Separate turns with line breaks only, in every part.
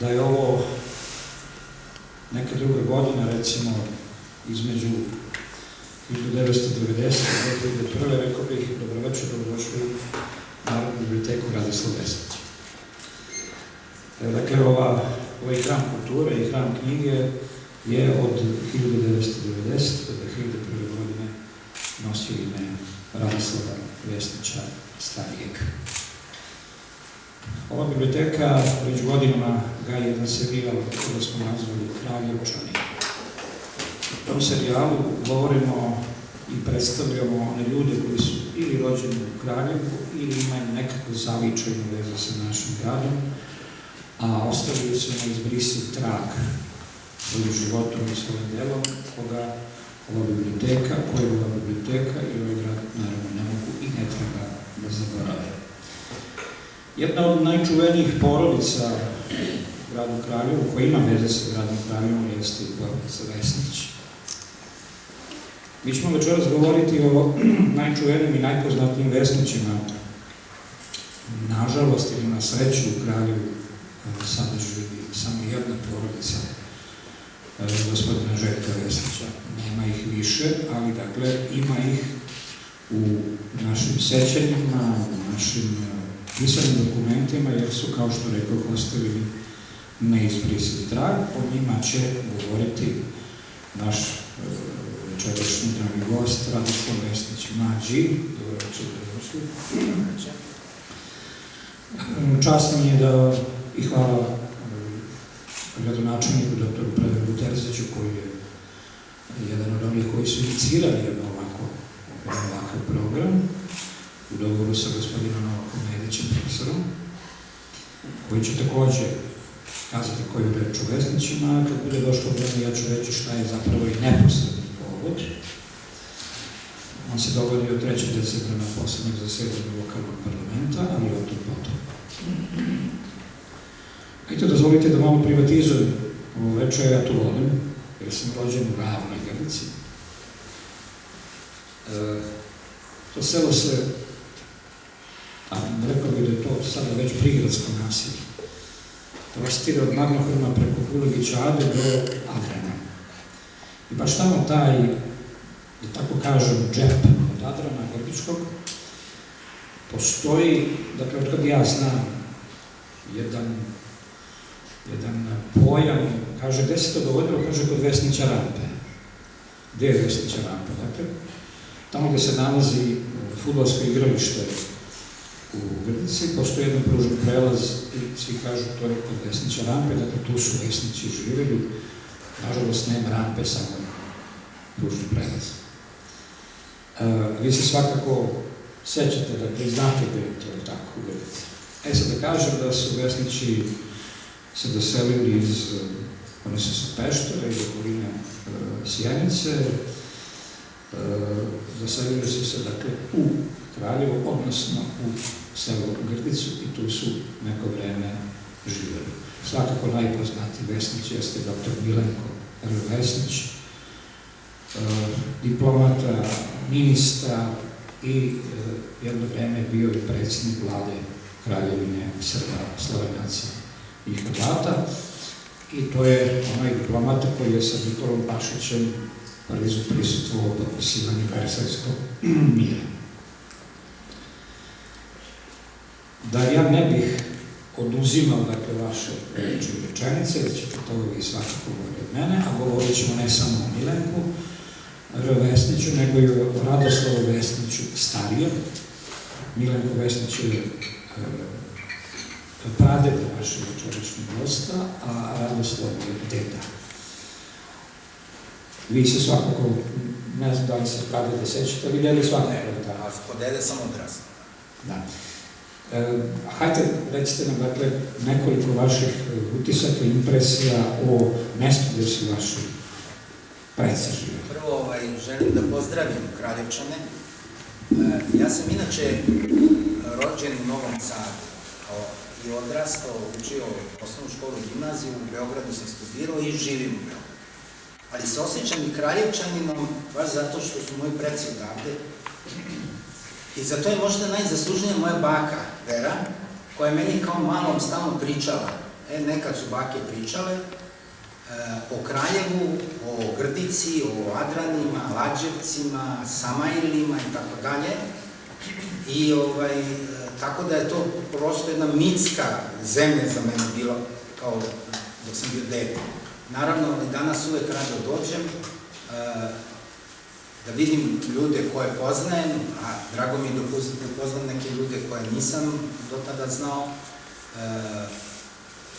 da je ovo neka druga godina, recimo između 1990. i 2001. Rekao bih, dobroveče, dobrodošli u Narodnu biblioteku Radislav Vesnić. Dakle, ovaj hram kulture i hram knjige je od 1990. do 2001. godine nosio ime Radislava Vesnića starijeg. Ova biblioteka već godinama gaji jedan serijal koji smo nazvali Kraljevčani. U tom serijalu govorimo i predstavljamo one ljude koji su ili rođeni u Kraljevu ili imaju nekakvu zavičajnu vezu sa našim gradom, a ostavili su neizbrisiv trag svojim životom i svojim delom, koga ova biblioteka i ovaj grad naravno ne mogu i ne treba da zaborave. Jedna od najčuvenijih porodica u gradu Kraljevu, koja ima veze sa gradom Kraljevom, jeste i porodica Vesnić. Mi ćemo večeras govoriti o najčuvenijim i najpoznatijim Vesnićima. Nažalost ili na sreću u Kraljevu sada živi samo jedna porodica, gospodina Željka Vesnića. Nema ih više, ali dakle ima ih u našim sećanjima, u našim pisanim dokumentima, jer su, kao što rekao, ostavili neizbrisiv trag. O njima će govoriti naš večerašnji dragi gost, Radislav Vesnić Mlađi. Dobro večer, dobrodošli. Čast mi je da i hvala gradonačelniku doktoru Predragu Terziću, koji je jedan od onih koji su inicirali jedan ovakav program u dogovoru sa gospodinom Novakom Nedićem, profesorom, koji će takođe kazati koju reč o Vesnićima. Kad bude došlo vreme, ja ću reći šta je zapravo i neposredni povod. On se dogodio 3. decembra na poslednjeg zasedanju lokalnog parlamenta, ali o tom potom. Hajde, dozvolite da malo privatizujem ovo večer, ja to volim, jer sam rođen u Ravnoj Grlici. To selo se, rekao bih da je to sada već prigradsko naselje, prostire od Magnohrma preko Kulevića Ade do Adrana. I baš tamo taj, da tako kažem, džep od Adrana Grbičkog postoji, dakle, od kad ja znam, jedan pojam, kaže, gde se to dogodilo, kaže, kod Vesnića rampe. Gde je Vesnića rampa? Dakle, tamo gde se nalazi fudbalsko igralište u Grdici, postoji jedan pružni prelaz i svi kažu to je kod Vesnića rampe, dakle, tu su Vesnići živjeli. Nažalost, nema rampe, samo pružni prelaz. Vi se svakako sećate, da priznate da je to tako u Grdici. Sad da kažem da su Vesnići se doselili oni su sa Peštera i okoline Sjenice, doselili su se, dakle, u Kraljevo, odnosno u selo Grdicu i tu su neko vreme živjeli. Svakako najpoznatiji Vesnić jeste dr. Milenko Vesnić, diplomata, ministar i jedno vreme bio i predsjednik vlade Kraljevine Srba, Slovenaca i Hrvata. I to je onaj diplomata koji je sa Nikolom Pašićem u Parizu prisustvovao potpisivanju Versajskog mira. Da ja ne bih oduzimao, dakle, vaše reči i rečenice, jer ćete to vi svakako govoriti od mene, a govorit ćemo ne samo o Milenku Vesniću, nego i o Radoslavu Vesniću starijem. Milenko Vesnić je pradeda vašeg večerašnjeg gosta, a Radoslav je deda. Vi se svakako, ne znam da li se pradede sećate, ali dede svakako.
Ne, a po dede sam odrastao.
Da. Hajde, recite nam, dakle, nekoliko vaših utisaka, impresija o mestu gde su vaši preci živjeli.
Prvo, želim da pozdravim Kraljevčane. Ja sam inače rođen u Novom Sadu i odrastao, učio osnovnu školu i gimnaziju, u Beogradu sam studirao i živim u Beogradu. Ali se osjećam i Kraljevčaninom baš zato što su moji preci odavde. I zato je možda najzaslužnija moja baka, Vera, koja je meni kao malom stalno pričala Nekad su bake pričale o Kraljevu, o Grdici, o Adranima, Lađevcima, Samajlima i tako dalje. I tako da je to prosto jedna mitska zemlja za mene bila, kao dok sam bio dete. Naravno, danas uvek rado dođem da vidim ljude koje poznajem, a drago mi je da poznam neke ljude koje nisam do tada znao.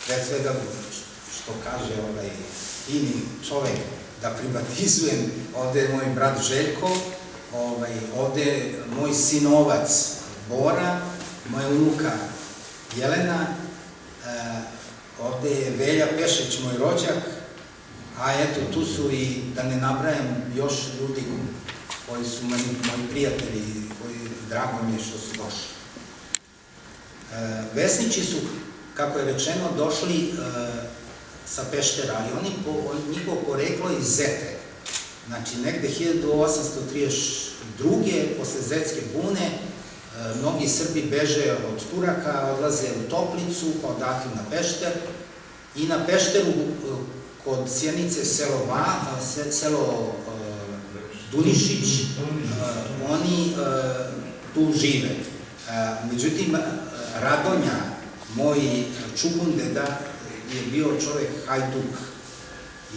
Pre svega, što kaže fini čovek, da privatizujem, ovde je moj brat Željko, ovde je moj sinovac Bora, moja unuka Jelena, ovde je Velja Pešić, moj rođak, a eto, tu su i, da ne nabrajam, još ljudi koji su moji prijatelji, koji drago mi je što su došli. Vesnići su, kako je rečeno, došli sa Peštera, ali njihovo poreklo iz Zete. Znači, negde 1832. posle Zetske bune, mnogi Srbi beže od Turaka, odlaze u Toplicu, pa odatle na Pešter. I na Pešteru, kod Sjenice, selo Dunišić, oni tu žive. Međutim, Radonja, moj čukundeda, je bio čovek hajduk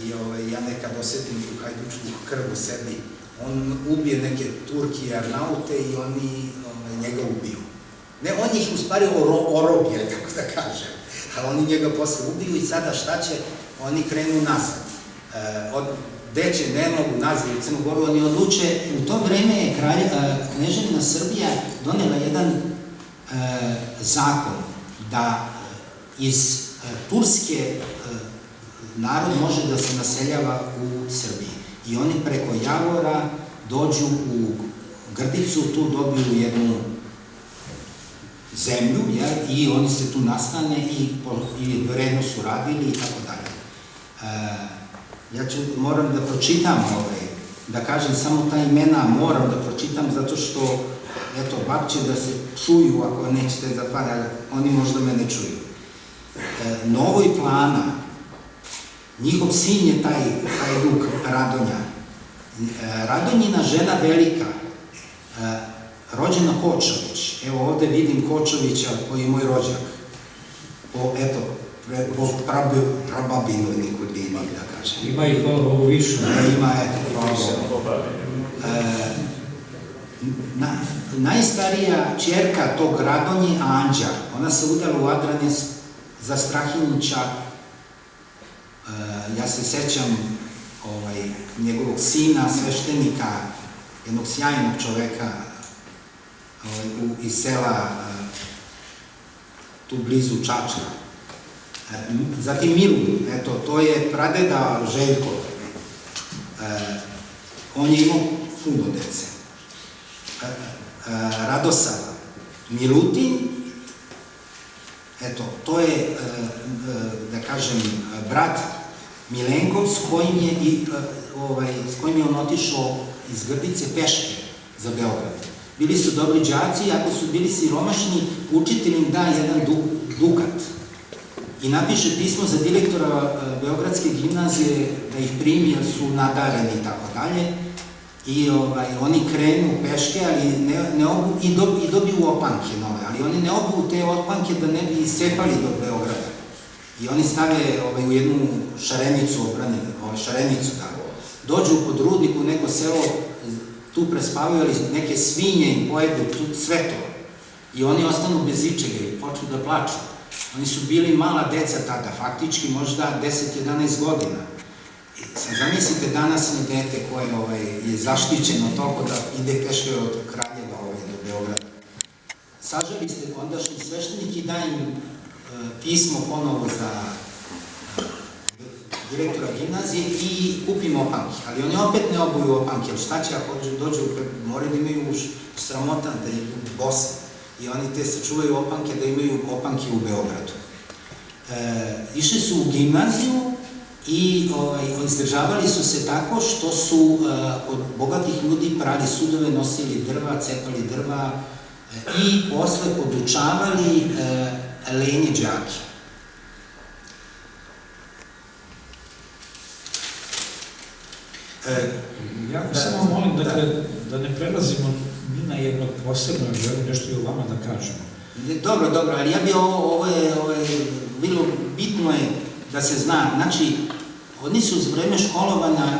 i ja nekad osetim tu hajdučku krv u sebi. On ubije neke Turki i Arnaute i oni njega ubiju. Ne, on ih u stvari orobije, tako da kažem, ali oni njega posle ubiju i sada šta će? Oni krenu nazad. Deće ne mogu nazad u Crnu Goru, oni odluče. U to vreme je kneževina Srbija donela jedan zakon da iz Turske narod može da se naseljava u Srbiji. I oni preko Javora dođu u Grdicu, tu dobiju jednu zemlju i oni se tu nastane i vredno su radili i tako dalje. Ja moram da pročitam, da kažem samo ta imena, moram da pročitam zato što, eto, bar će da se čuju ako nećete zatvarati, oni možda me ne čuju. Novoj Plana, njihov sin je taj hajduk Radonja. Radonjina žena Velika, rođena Kočović. Evo ovde vidim Kočovića koji je moj rođak. Po prababinoj nikodini, da kažem.
Ima ih ovo više.
Ima, eto, pravo. Najstarija ćerka tog Radonji, Anđa, ona se udala u Adrane za Strahinjića. Ja se sećam njegovog sina, sveštenika, jednog sjajnog čoveka iz sela tu blizu Čačka. Zatim Milun, eto, to je pradeda Željko. On je imao puno dece. Radosava, Milutin, eto, to je, da kažem, brat Milenkov s kojim je on otišao iz Grdice peške za Beograd. Bili su dobri đaci, ako su bili siromašni, učitelj im da jedan dukat i napiše pismo za direktora Beogradske gimnazije da ih primi jer su nadareni i tako dalje. I oni krenu peške, ali i dobiju opanke nove, ali oni ne obuju te opanke da ne bi iscepali do Beograda. I oni stave u jednu šarenicu, šarenicu tako. Dođu pod rudnik u neko selo, tu prespavaju, ali neke svinje im pojedu sve to. I oni ostanu bez ičega i počnu da plaču. Oni su bili mala deca tada, faktički možda 10-11 godina. Zamislite današnje dete koje je zaštićeno toliko da ide peške od Kraljeva do Beograda. Sažali ste ondašnji sveštenik i daj im pismo ponovo za direktora gimnazije i kupimo opanke. Ali oni opet ne obuju opanke, jer šta će ako dođu, moraju da imaju sramotan, da je bose. I oni te sačuvaju opanke da imaju opanke u Beogradu. Išli su u gimnaziju i izdržavali su se tako što su od bogatih ljudi prali sudove, nosili drva, cepali drva i posle podučavali lenje đake.
Ja samo molim, dakle, da ne prelazimo ni na jednog posebno, želim nešto i o vama da kažemo.
Dobro, ali ja bi ovo je bilo bitno je da se zna, znači, oni su za vreme školovanja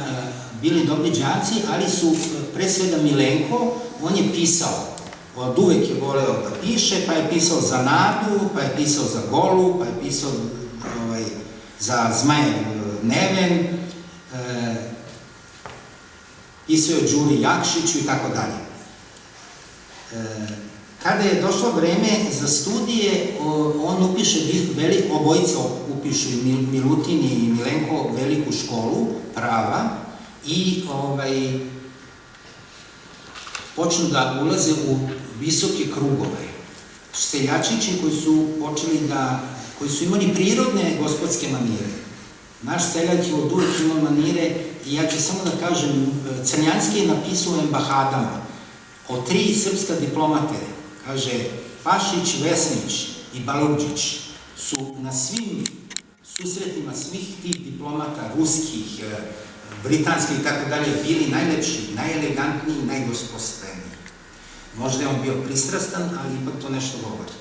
bili dobri đaci, ali su pre svega Milenko, on je pisao, od uvek je voleo da piše, pa je pisao za Nadu, pa je pisao za Golu, pa je pisao za Zmajev Neven, pisao je Đuri Jakšiću i tako dalje. Kada je došlo vreme za studije, on upiše, obojica upišu, i Milutin i Milenko, veliku školu prava i počnu da ulaze u visoke krugove. Seljačići koji su imali prirodne gospodske manire. Naš seljak je od uvek imao manire i ja ću samo da kažem, Crnjanski je napisao o embahadama, o 3 srpska diplomate, kaže, Pašić, Vesnić i Baludžić su na svim susretima svih tih diplomata, ruskih, britanskih i tako dalje, bili najlepši, najelegantniji i najgosposteniji. Možda je on bio pristrastan, ali ipak to nešto govori.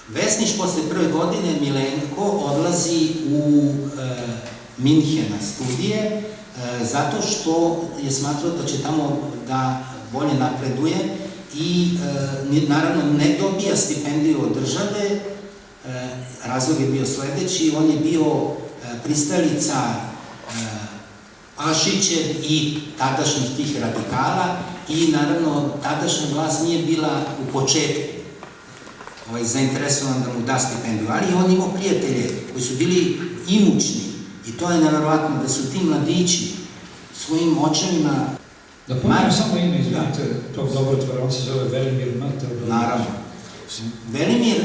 Vesnić posle prve godine, Milenko, odlazi u Minhen na studije, zato što je smatrao da će tamo da bolje napreduje i naravno ne dobija stipendiju od države. Razlog je bio sledeći, on je bio pristalica Pašićev i tadašnjih tih radikala i naravno tadašnja vlast nije bila u početku zainteresovan da mu da stipendiju, ali on imao prijatelje koji su bili imućni i to je neverovatno da su ti mladići svojim očevima...
Da pomenem samo ime, izvinite, tog dobrotvora, on se zove Velimir Mrtav.
Naravno. Velimir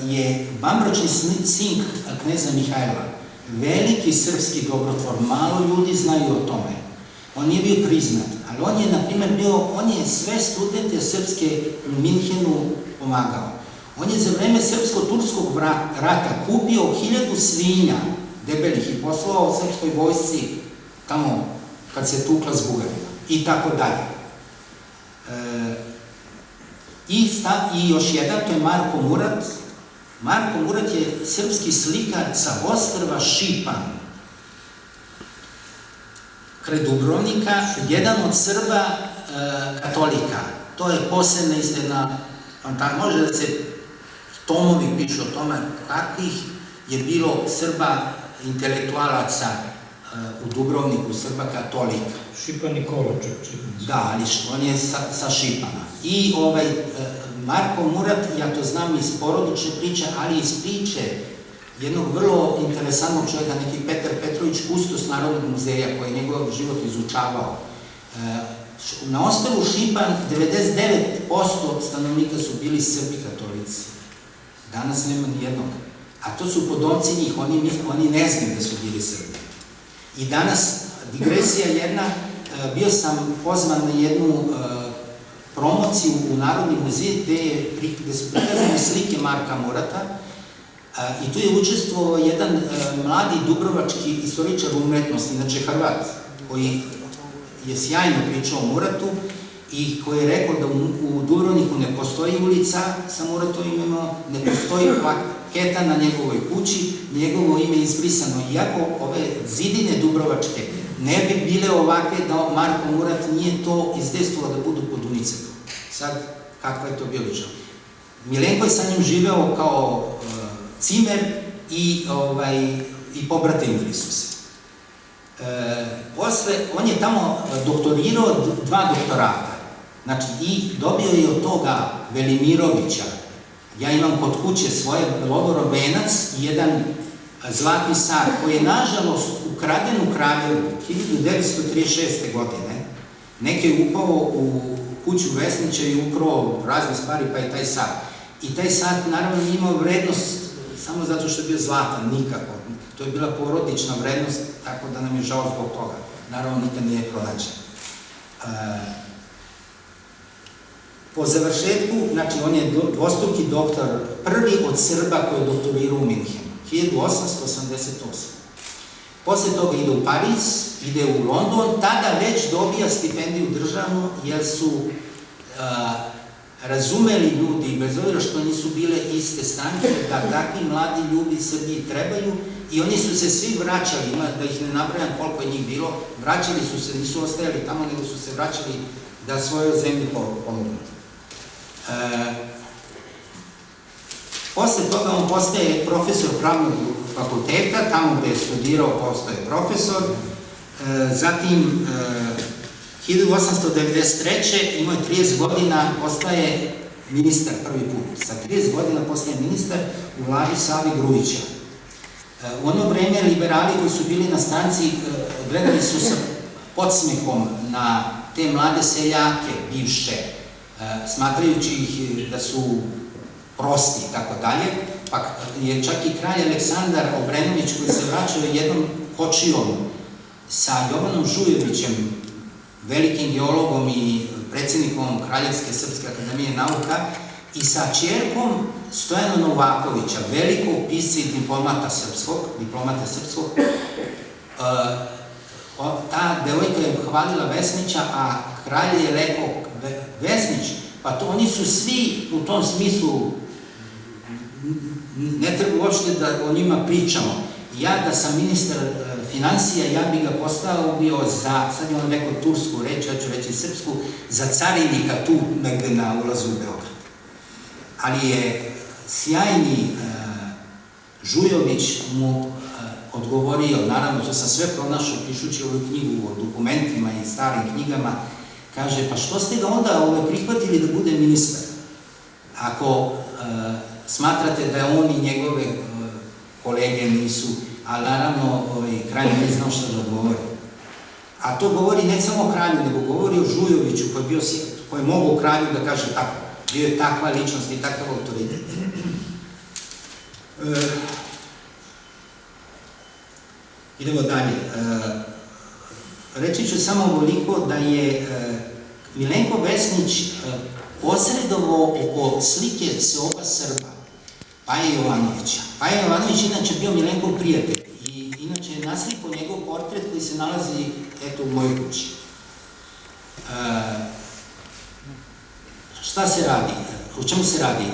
je bambračni sin kneza Mihajla, veliki srpski dobrotvor, malo ljudi znaju o tome. On nije bio priznat, ali on je, na primjer, on je sve studente srpske u Minhenu pomagao. On je za vreme srpsko-turskog rata kupio 1000 svinja debelih i poslao srpskoj vojsci tamo kad se tukla s Bugarima i tako dalje. I još jedan, to je Marko Murat. Marko Murat je srpski slikar sa ostrva Šipan, kraj Dubrovnika, jedan od Srba katolika. To je posebna istina, može da se tomovi pišu o tome kakvih je bilo Srba intelektualaca u Dubrovniku, Srba katolika.
Šipan Nikola čak.
Da, ali on je sa Šipana. I Marko Murat, ja to znam iz porodične priče, ali iz priče jednog vrlo interesantnog čovjeka, neki Petar Petrović, kustos Narodnog muzeja, koji je njegov život izučavao. Na ostrvu Šipan 99% stanovnika su bili Srbi katolici. Danas nema ni jednog. A to su podomci njih, oni ne znaju da su bili Srbi. I danas, digresija jedna, bio sam pozvan na jednu promociju u Narodni muzej gde su prikazane slike Marka Murata i tu je učestvovao jedan mladi dubrovački istoričar umetnosti, inače Hrvat, koji je sjajno pričao o Muratu i koji je rekao da u Dubrovniku ne postoji ulica sa Muratovim imenom, ne postoji plaketa na njegovoj kući, njegovo ime je izbrisano. Iako ove zidine dubrovačke ne bi bile ovakve da Marko Murat nije to izdejstvovao da budu pod unicetom. Sad, kakva je to bioloža? Milenko je sa njim živeo kao cimer i pobratili su se. Posle, on je tamo doktorirao 2 doktorata. Znači, i dobio je od toga Velimirovića. Ja imam kod kuće svoje Lovoro venac i jedan zlatni sat koji je, nažalost, ukraden u Kraljevu 1936. godine. Neki je upao u kuću Vesnića i ukrao razne stvari, pa je taj sat. I taj sat, naravno, nije imao vrednost samo zato što je bio zlatan, nikako. To je bila porodična vrednost, tako da nam je žao zbog toga. Naravno, nikad nije pronađen. Po završetku, znači, on je dvostruki doktor, prvi od Srba koji je doktorirao u Minhenu, 1888. Posle toga ide u Pariz, ide u London, tada već dobija stipendiju državnu, jer su razumeli ljudi, bez obzira što nisu bile iste stranke, da takvi mladi ljudi Srbiji trebaju i oni su se svi vraćali, da ih ne nabrajam koliko je njih bilo, vraćali su se, nisu ostajali tamo, nego su se vraćali da svojoj zemlji pomognu. Posle toga on postaje profesor pravnog fakulteta, tamo gde je studirao postaje profesor, zatim 1893. imao je 30 godina, postaje ministar prvi put. Sa 30 godina postaje ministar u vladi Savi Grujića. U ono vreme liberali koji su bili na stranci gledali su sa podsmehom na te mlade seljake bivše, smatrajući ih da su prosti i tako dalje, pa je čak i kralj Aleksandar Obrenović koji se vraćao jednom kočijom sa Jovanom Žujevićem, velikim geologom i predsjednikom Kraljevske Srpske akademije nauka, i sa ćerkom Stojana Novakovića, velikog pisca i diplomata srpskog. Ta devojka je hvalila Vesnića, a kralj je rekao, Vesnić, pa to oni su svi u tom smislu, ne treba uopšte da o njima pričamo. Ja da sam ministar finansija, ja bi ga postavio za, sad je on rekao tursku reč, ja ću reći srpsku, za carinika tu negde na ulazu u Beograd. Ali je sjajni Žujović mu odgovorio, naravno to sam sve pronašao pišući ovu knjigu o dokumentima i starim knjigama, kaže, pa što ste ga onda prihvatili da bude ministar? Ako smatrate da on i njegove kolege nisu, ali naravno kralj nije znao što da odgovori. A to govori ne samo o kralju, nego govori o Žujoviću koji je mogao kralju da kaže tako. Bio je takva ličnost i takav autoritet. Idemo dalje. Reći ću samo ovoliko da je Milenko Vesnić posredovao oko slike seoba Srba, Paje Jovanovića. Paja Jovanović inače bio Milenkov prijatelj i inače je naslikao njegov portret koji se nalazi eto u mojoj kući. Šta se radi? O čemu se radi?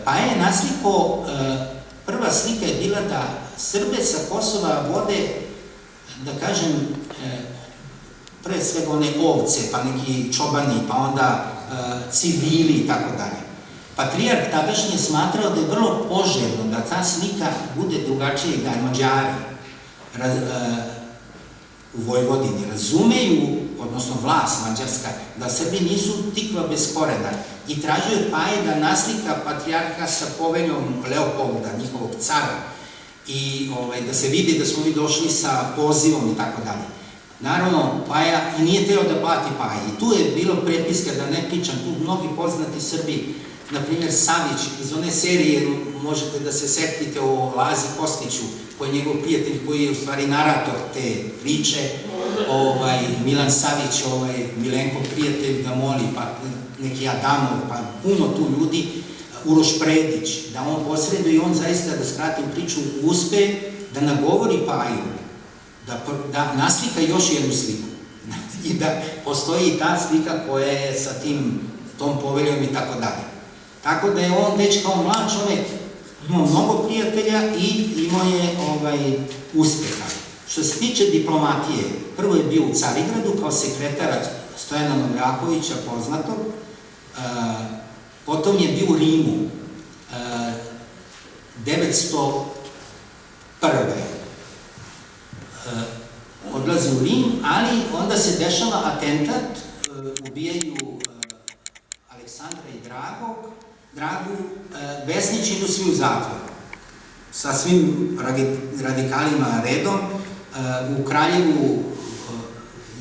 Paja je naslikao, prva slika je bila da Srbe sa Kosova vode, da kažem, pre svega one ovce, pa neki čobani, pa onda civili i tako dalje. Patrijarh tadašnji je smatrao da je vrlo poželjno da ta slika bude drugačija i da je Mađari u Vojvodini razumeju, odnosno vlast mađarska, da Srbi nisu tikva bez korena i tražio je Paje da naslika patrijarha sa poveljom Leopolda, njihovog cara, i da se vidi da smo mi došli sa pozivom i tako dalje. Naravno, Paja i nije teo da plati Paje. I tu je bilo prepiska, da ne pričam, tu mnogi poznati Srbi, na primjer Savić, iz one serije možete da se setite o Lazi Kostiću, koji je njegov prijatelj, koji je u stvari narator te priče, Milan Savić, Milenkov prijatelj ga moli, pa neki Adamov, pa puno tu ljudi, Uroš Predić, da on posreduje i on zaista, da skratim priču, uspe da nagovori Paju, da naslika još jednu sliku i da postoji i ta slika koja je sa tom poveljom i tako dalje. Tako da je on već kao mlad čovek imao mnogo prijatelja i imao je uspeha. Što se tiče diplomatije, prvo je bio u Carigradu kao sekretar Stojana Novakovića, poznatog, potom je bio u Rimu 901. Odlazi u Rim, ali onda se dešava atentat, ubijaju Aleksandra i Dragu, Vesnić idu svi u zatvor, sa svim radikalima redom. U Kraljevu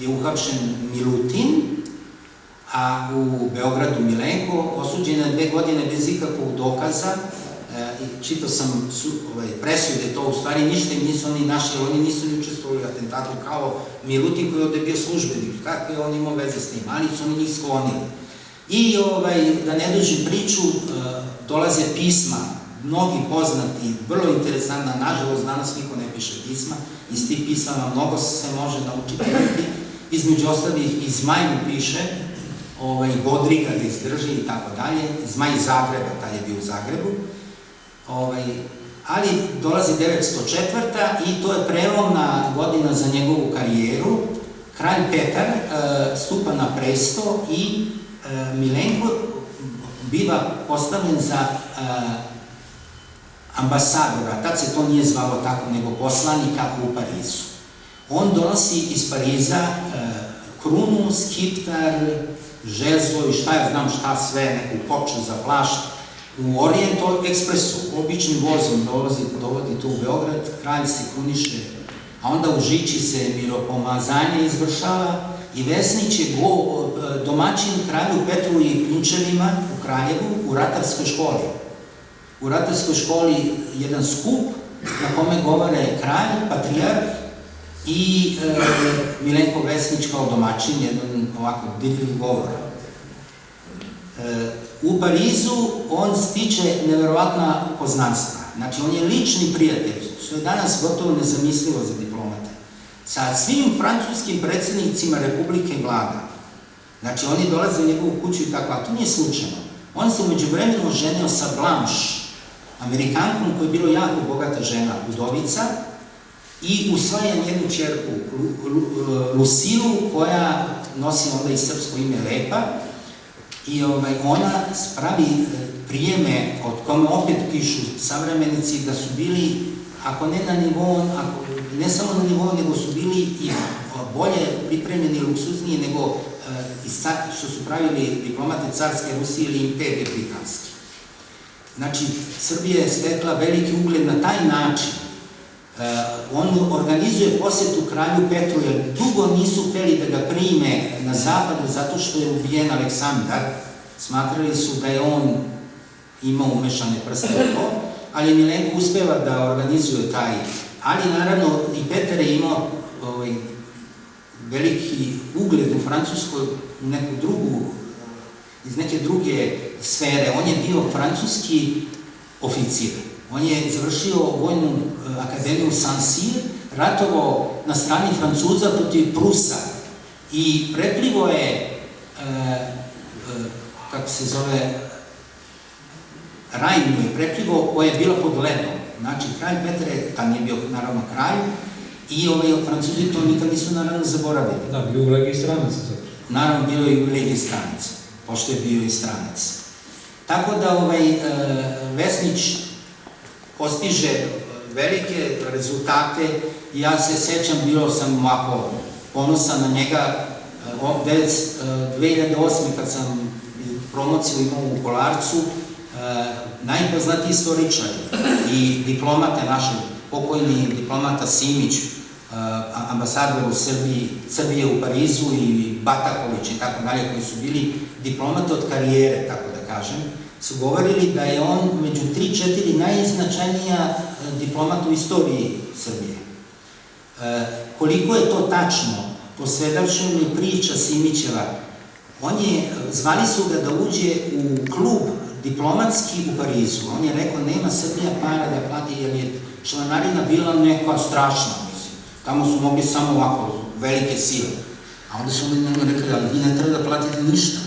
je uhapšen Milutin, a u Beogradu Milenko, osuđen je 2 godine bez ikakvog dokaza. Čitao sam presude, to u stvari ništa im nisu oni našli, oni nisu ni učestvovali u atentatu kao Milutin koji je ovde bio službenik, kakve on imao veze s njim, ali su oni njih sklonili. I da ne dužim priču, dolaze pisma mnogi poznati, vrlo interesantna, nažalost danas niko ne piše pisma, iz tih pisama mnogo se može naučiti, između ostalih i Zmaj mu piše, Bodriga da izdrži i tako dalje, Zmaj iz Zagreba, taj je bio u Zagrebu, ali dolazi 904. i to je prelomna godina za njegovu karijeru. Kralj Petar stupa na presto i Milenko biva postavljen za ambasadora, tad se to nije zvalo tako, nego poslanika u Parizu. On donosi iz Pariza krunu, skiptar, žezlo i šta ja znam šta sve, neku koču za plašt, u Orient ekspresu, običnim vozom dovodi to u Beograd, kralj se kruniše, a onda u Žiči se miropomazanje izvršava i Vesnić je domaćin kralju Petru i ključevima u Kraljevu u ratarskoj školi. U ratarskoj školi jedan skup na kome govore kralj, patrijarh i Milenko Vesnić kao domaćin, jedan ovako dirljiv govor. U Parizu on stiče neverovatna poznanstva. Znači, on je lični prijatelj, što je danas gotovo nezamislivo za diplomate. Sa svim francuskim predsjednicima Republike vlada. Znači, oni dolaze u njegovu kuću i tako, a to nije slučajno. On se umeđu vremenu oženio sa Blanche, Amerikankom koja je bila jako bogata žena, udovica, i usvaja njenu ćerku Lucilu, koja nosi onda i srpsko ime Lepa, i ona spravi prijeme od kome opet pišu savremenici da su bili, ako ne na nivou, ne samo na nivou, nego su bili i bolje pripremljeni, luksuzniji nego što su pravili diplomate carske Rusije ili imperije britanske. Znači, Srbija je stekla veliki ugled na taj način. On organizuje posjetu kralju Petru, jer dugo nisu hteli da ga prime na zapadu zato što je ubijen Aleksandar. Smatrali su da je on imao umešane prste u to, ali Milenko uspeva da organizuje taj. Ali naravno i Petar je imao veliki ugled u Francuskoj, u neku drugu, iz neke druge sfere. On je bio francuski oficir. On je završio vojnu akademiju Saint-Cyr, ratovao na strani Francuza protiv Prusa i preplivo je, kako se zove, Rajnu je preplivo koja je bila pod ledom. Znači, kralj Petar je, tad nije bio naravno kralj, i Francuzi to nikad nisu naravno zaboravili.
Da, bio u legiji stranaca.
Naravno, bilo je u legiji stranaca, pošto je bio i stranac. Tako da Vesnić postiže velike rezultate i ja se sećam, bio sam ovako ponosan na njega 2008. kad sam promociju imao u Kolarcu, najpoznatiji istoričar i diplomate naše, pokojni diplomata Simić, ambasador u Srbije u Parizu i Bataković i tako dalje, koji su bili diplomate od karijere, tako da kažem, su govorili da je on među 3-4 najznačajnija diplomata u istoriji Srbije. Koliko je to tačno, posvedavši mi priča Simićeva, zvali su ga da uđe u klub diplomatski u Parizu. On je rekao, nema Srbija para da plati, jer je članarina bila neka strašna, mislim. Tamo su mogli samo ovako, velike sile. A onda su oni njemu rekli, ali vi ne treba da platite ništa.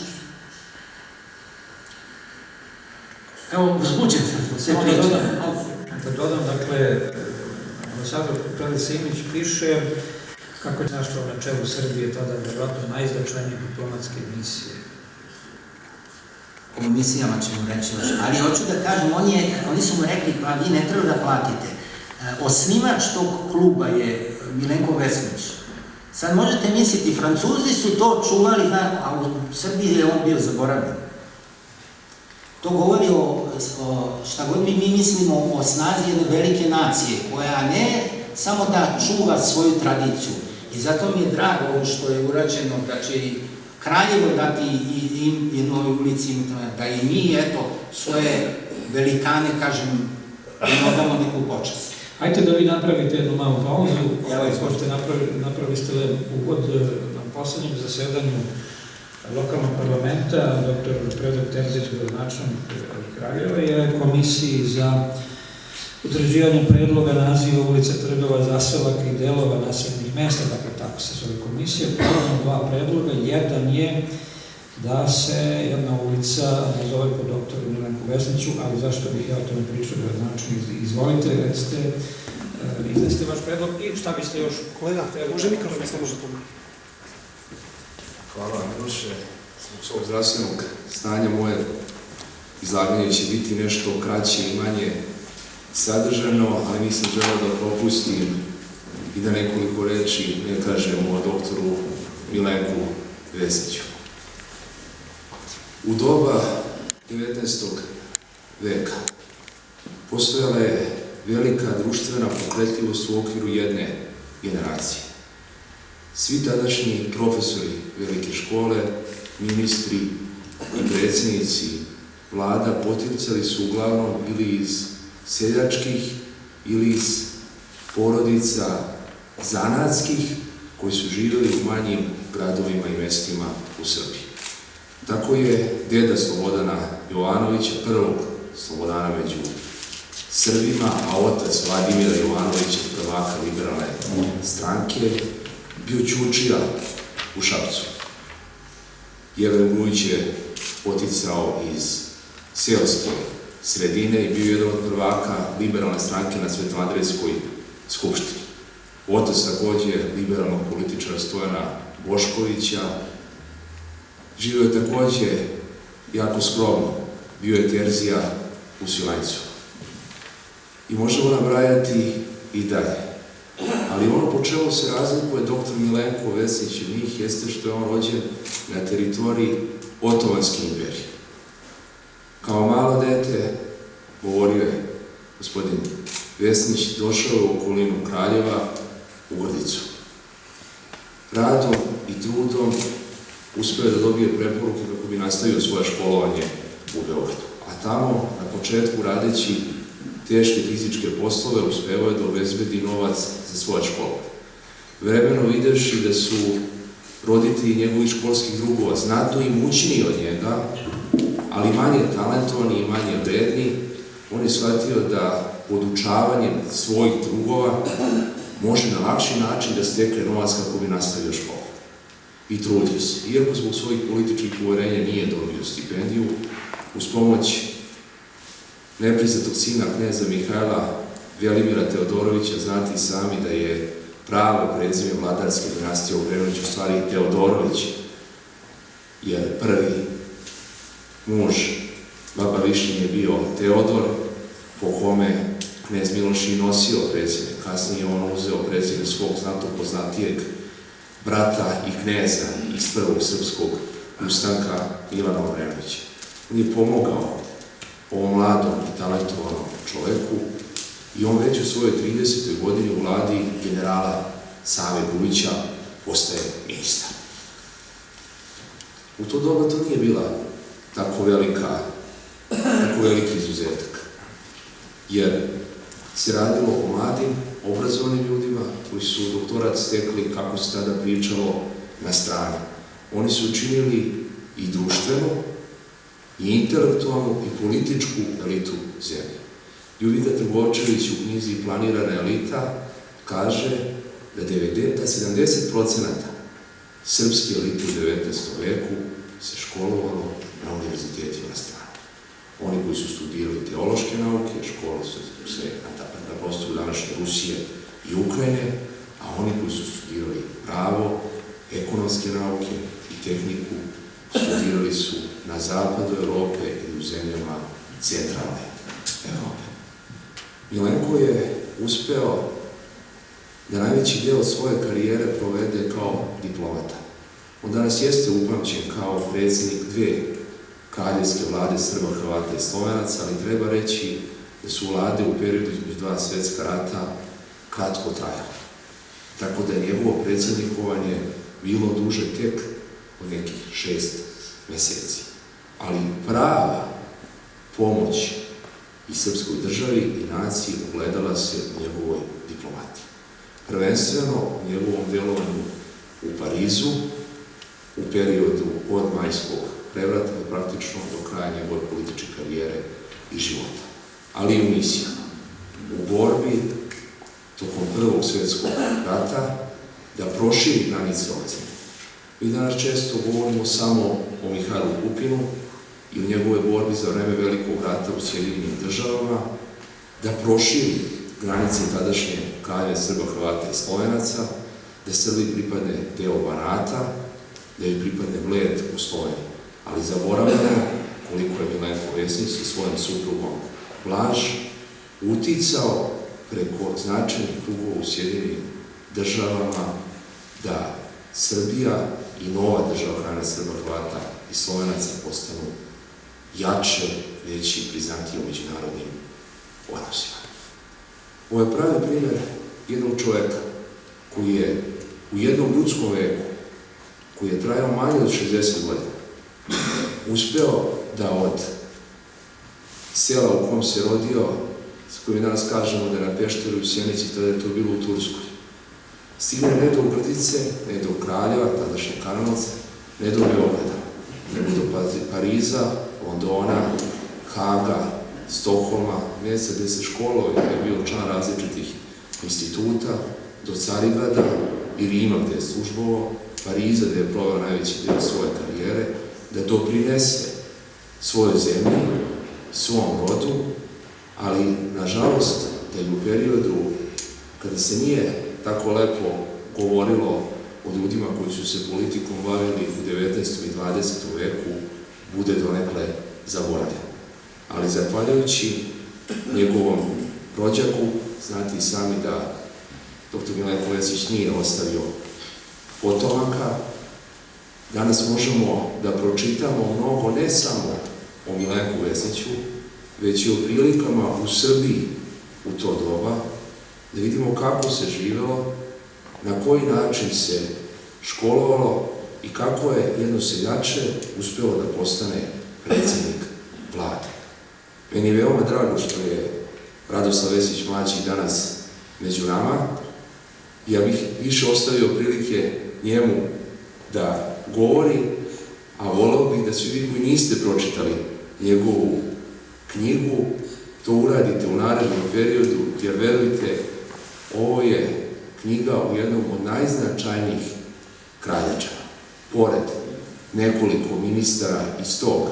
Evo, uzbuđen sam sve priče.
Da dodam, dakle, ambasador Petar Simić piše kako je našao na čelu Srbije tada verovatno najznačajnije diplomatske misije.
O misijama ćemo reći još, ali hoću da kažem, oni su mu rekli, pa vi ne treba da platite. Osnivač tog kluba je Milenko Vesnić. Sad možete misliti, Francuzi su to čuvali, a u Srbiji je on bio zaboravljen. To govori o šta god mi mislimo o snazi jedne velike nacije, koja ne samo da čuva svoju tradiciju. I zato mi je drago što je urađeno da će i Kraljevo dati i jednoj ulici, da i mi, eto, svoje velikane, kažem, odamo neku počast.
Hajde da vi napravite jednu malu pauzu, pošto napravili ste uvod na poslednjem zasedanju lokalnog parlamenta, dr. Predrag Terzić, gradonačelnik Kraljeva, je komisiji za utvrđivanje predloga naziva ulica, trgova, zaselaka i delova naseljenih mesta, dakle tako se zove komisija, podnelo dva predloga. Jedan je da se jedna ulica nazove po doktoru Milenku Vesniću, ali zašto bih ja o tome pričao, gradonačelnik? Izvolite, iznesite vaš predlog i šta biste još...
Kolega, može mikrofon, ne može tome.
Hvala vam, Miloše. Zbog svog zdravstvenog stanja moje izlaganje će biti nešto kraće i manje sadržano, ali nisam želeo da propustim i da nekoliko reči ne kažem o doktoru Milenku Vesniću. U doba 19. veka postojala je velika društvena pokretljivost u okviru jedne generacije. Svi tadašnji profesori velike škole, ministri i predsjednici vlada poticali su uglavnom ili iz seljačkih ili iz porodica zanatskih koji su živjeli u manjim gradovima i mestima u Srbiji. Tako je deda Slobodana Jovanovića, prvog Slobodana među Srbima, a otac Vladimira Jovanovića, prvaka liberalne stranke, bio ćučija u Šapcu. Jeven Vujić je poticao iz seoske sredine i bio jedan od prvaka liberalne stranke na Svetoandrejskoj skupštini. Otac takođe liberalnog političara Stojana Boškovića, živio je takođe jako skromno, bio je terzija u Svilajncu. I možemo nabrajati i dalje. Ali ono po čemu se razlikuje dr. Milenko Vesnić od njih jeste što je on rođen na teritoriji Otomanske imperije. Kao malo dete, govorio je gospodin Vesnić, došao je u okolinu Kraljeva u Grdicu. Radom i trudom uspeo je da dobije preporuke kako bi nastavio svoje školovanje u Beogradu. A tamo, na početku radeći teške fizičke poslove, uspevao je da obezbedi novac za svoje škole. Vremenom videvši da su roditelji njegovih školskih drugova znatno imućniji od njega, ali manje talentovani i manje vredni, on je shvatio da podučavanjem svojih drugova može na lakši način da stekne novac kako bi nastavio školu. I trudio se. Iako zbog svojih političkih uverenja nije dobio stipendiju, uz pomoć nepriznatog sina kneza Mihajla Velimira Teodorovića, znate i sami da je pravo prezime vladarske dinastije Obrenović u stvari Teodorović, jer prvi muž baba Višnje je bio Teodor, po kome knez Miloš i nosio prezime. Kasnije on uzeo prezime svog znatno poznatijeg brata i kneza iz prvog srpskog ustanka Milana Obrenovića. On je pomogao ovom mladom i talentovanom čoveku i on već u svojoj 30. godini u vladi generala Save Grujića postaje ministar. U to doba to nije bila tako veliki izuzetak, jer se radilo o mladim, obrazovanim ljudima koji su doktorat stekli, kako se tada pričalo, na strani. Oni su učinili i društvenu, i intelektualnu, i političku elitu zemlje. Ljudvika Trgovčević u knjizi Planirana elita kaže da 70% srpske elite u 19. veku se školovalo na univerzitetima na strani. Oni koji su studirali teološke nauke, školovali su se na prostoru današnje Rusije i Ukrajine, a oni koji su studirali pravo, ekonomske nauke i tehniku, studirali su na zapadu Evrope i u zemljama centralne Evrope. Milenko je uspeo da najveći deo svoje karijere provede kao diplomata. On danas jeste upamćen kao predsjednik dve kraljevske vlade Srba, Hrvata i Slovenaca, ali treba reći da su vlade u periodu između dva svetska rata kratko trajale. Tako da je njegovo predsjednikovanje bilo duže tek od nekih 6 meseci. Ali prava pomoć i srpskoj državi i naciji ugledala se u njegovoj diplomatiji. Prvenstveno u njegovom delovanju u Parizu u periodu od Majskog prevrata praktično do kraja njegove političke karijere i života, ali i u misijama, u borbi tokom Prvog svjetskog rata da proširi granice ove zemlje. Mi danas često govorimo samo o Mihajlu Pupinu i o njegove borbi za vreme Velikog rata u Sjedinjenim Državama, da proširi granice tadašnje Kraljevine Srba, Hrvata i Slovenaca, da Srbiji pripadne deo Banata, da joj pripadne Bled u Sloveniji. Ali zaboravljamo koliko je Milenko Vesnić sa svojim suprugom Blaž uticao preko značajnih krugova u Sjedinjenim Državama da Srbija i nova država Kraljevina Srba, Hrvata i Slovenaca postanu jače, veći i priznatiji u međunarodnim odnosima. Ovo je pravi primjer jednog čovjeka koji je u jednom ljudskom veku, koji je trajao manje od 60 godina, uspeo da od sela u kom se rodio, s kojim danas kažemo da je na Pešteru u Sjenici, tada je to bilo u Turskoj, stigne ne do Grdice, ne do Kraljeva, tadašnje Karlovca, ne do Beograda, nego do Pariza, Londona, Haga, Stokholma, mjesta gdje se školovao i gdje je bio član različitih instituta, do Carigrada i Rima gdje je službovao, Pariza gdje je proveo najveći dio svoje karijere, da doprinese svojoj zemlji, svom rodu, ali nažalost da je u periodu kada se nije tako lepo govorilo o ljudima koji su se politikom bavili u 19. i 20. veku, bude donekle zaboravljen. Ali zahvaljujući njegovom rođaku, znate i sami da dr. Milenko Vesnić nije ostavio potomaka, danas možemo da pročitamo mnogo ne samo o Milenku Vesniću, već i o prilikama u Srbiji u to doba, da vidimo kako se živelo, na koji način se školovalo i kako je jedno seljače uspelo da postane predsjednik vlade. Meni je veoma drago što je Radoslav Vesnić mlađi danas među nama. Ja bih više ostavio prilike njemu da govori, a voleo bih da svi vi koji niste pročitali njegovu knjigu, to uradite u narednom periodu, jer verujte, ovo je knjiga u jednom od najznačajnijih kraljača. Pored nekoliko ministara iz tog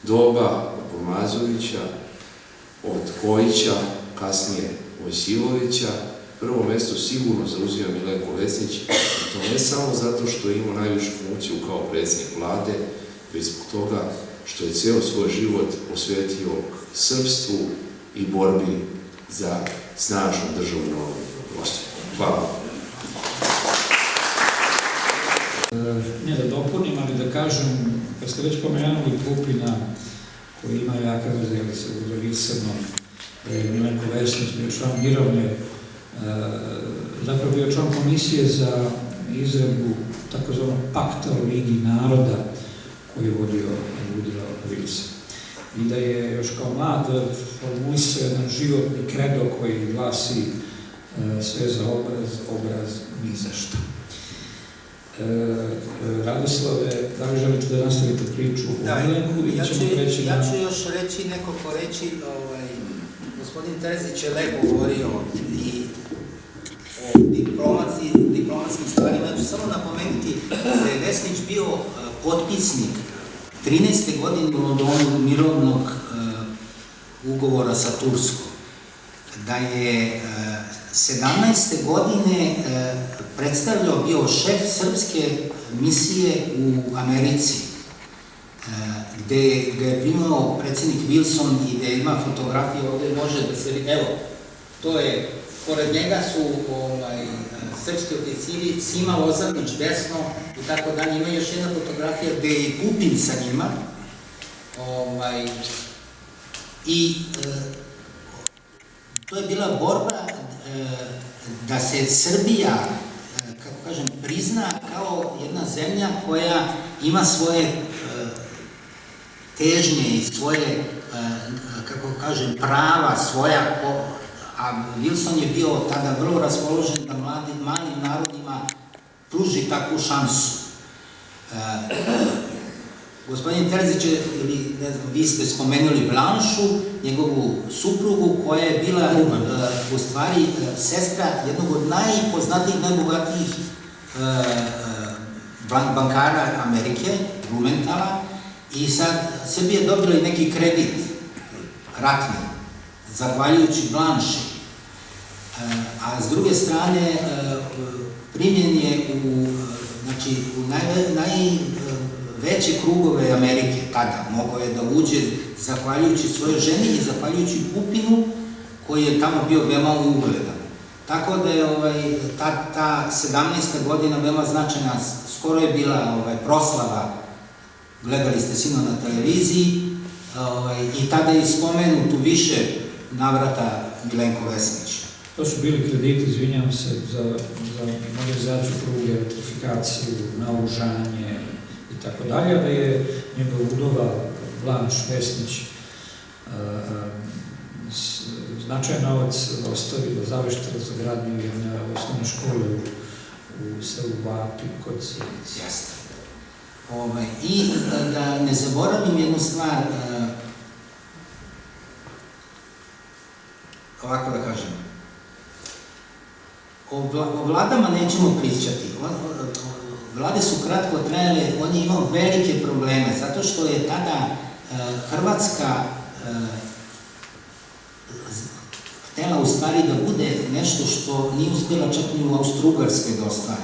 doba, od Mazovića, od Kojića, kasnije Vojsilovića, prvo mesto sigurno zauzima Milenko Vesnić, i to ne samo zato što je imao najvišu funkciju kao predsjednik vlade, već zbog toga što je ceo svoj život posvetio srpstvu i borbi za snažnu državu na ovom prostoru. Hvala.
Ne da dopunim, ali da kažem, kad ste već pomenuli Pupina, koji ima jaka veze sa Budovicanom, Milenko Vesnić bio član mirovne, zapravo bio član komisije za izradu takozvanog pakta o Ligi naroda koji je vodio Woodrow Wilson. I da je još kao mlad formulisao jedan životni kredo koji glasi sve za obraz, obraz ni za šta. Radoslave, da li želite da nastavite priču o Milenku?
Ja ću još reći nekoliko reći. Gospodin Terzić je lepo govorio i o diplomatskim stvarima. Ja ću samo napomenuti da je Vesnić bio potpisnik 13. godine u Londonu mirovnog ugovora sa Turskom. Da je 17. godine predstavljao bio šef srpske misije u Americi, gde ga je primao predsjednik Wilson i gde ima fotografije, ovdje može da se vidi, evo, to je, pored njega su srpski oficiri, Sima Lozanić desno i tako dalje, ima još jedna fotografija gde je i Pupin sa njima, i to je bila borba da se Srbija, kako kažem, prizna kao jedna zemlja koja ima svoje težnje i svoje, kako kažem, prava svoja, a Wilson je bio tada vrlo raspoložen da malim narodima pruži takvu šansu. Gospodin Terzić je, ili ne znam, vi ste spomenuli Blanšu, njegovu suprugu, koja je bila u stvari sestra jednog od najpoznatijih, najbogatijih bankara Amerike, Blumenthala, i sad Srbija je dobila i neki kredit ratni, zahvaljujući Blanši. A s druge strane, primjen je u najveće krugove Amerike tada. Mogao je da uđe zahvaljujući svojoj ženi i zahvaljujući Pupinu, koji je tamo bio veoma ugledan. Tako da je ta 17. godina veoma značajna. Skoro je bila proslava, gledali ste sino na televiziji, i tada je spomenut u više navrata Milenko Vesnić.
To su bili krediti, izvinjam se, za modernizaciju pruge, elektrifikaciju, naoružanje i tako dalje, da je njegova udova Blanš Vesnić značajan novac ostavila, zaveštila za gradnju jedne osnovne škole u selu Vapi kod Sjenice.
Jeste. I da ne zaboravim jednu stvar, ovako da kažem, o vladama nećemo pričati. Vlade su kratko trajale, on je imao velike probleme, zato što je tada Hrvatska htela u stvari da bude nešto što nije uspjela čak ni u Austro-Ugarskoj da ostvari.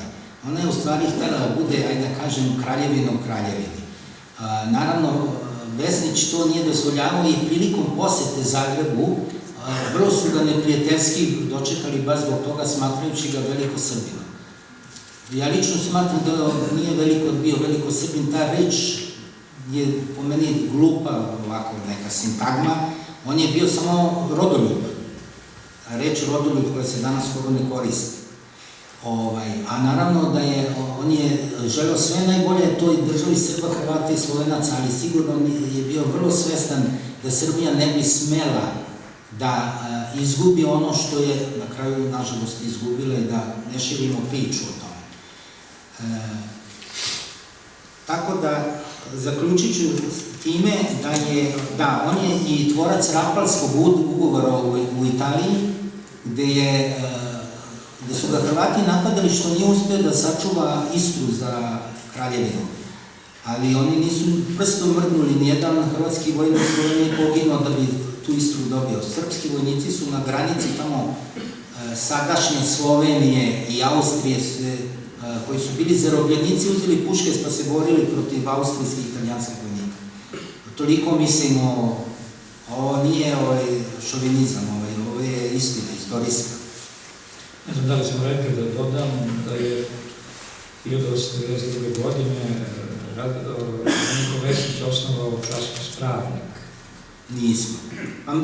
Ona je u stvari htela da bude, ajde da kažem, kraljevina u kraljevini. Naravno, Vesnić to nije dozvoljavao i prilikom posete Zagrebu, vrlo su ga neprijateljski dočekali baš zbog toga, smatrajući ga velikosrbinom. Ja lično smatram da nije bio velikosrbin, ta reč je po meni glupa, ovako neka sintagma, on je bio samo rodoljub. Reč rodoljub koja se danas skoro ne koristi. A naravno da on je želeo sve najbolje toj državi Srba, Hrvata i Slovenaca, ali sigurno je bio vrlo svestan da Srbija ne bi smela da izgubi ono što je na kraju, nažalost, izgubila i da ne širimo priču o tome. Tako da, zaključit ću time da on je i tvorac Rapalskog ugovora u Italiji, gde su ga Hrvati napadali što nije uspeo da sačuva Istru za kraljevinu. Ali oni nisu prstom mrdnuli, nijedan hrvatski vojnik nije poginuo da bi tu Istru dobio. Srpski vojnici su na granici tamo sadašnje Slovenije i Austrije, koji su bili zarobljenici, uzeli puške pa se borili protiv austrijskih i italijanskih vojnika. Toliko mislim, ovo nije šovinizam, ovo je istina, istorijska.
Ne znam da li smo rekli da dodam da je 1892. godine Milenko Vesnić osnovao časopis Pravnik.
Nismo.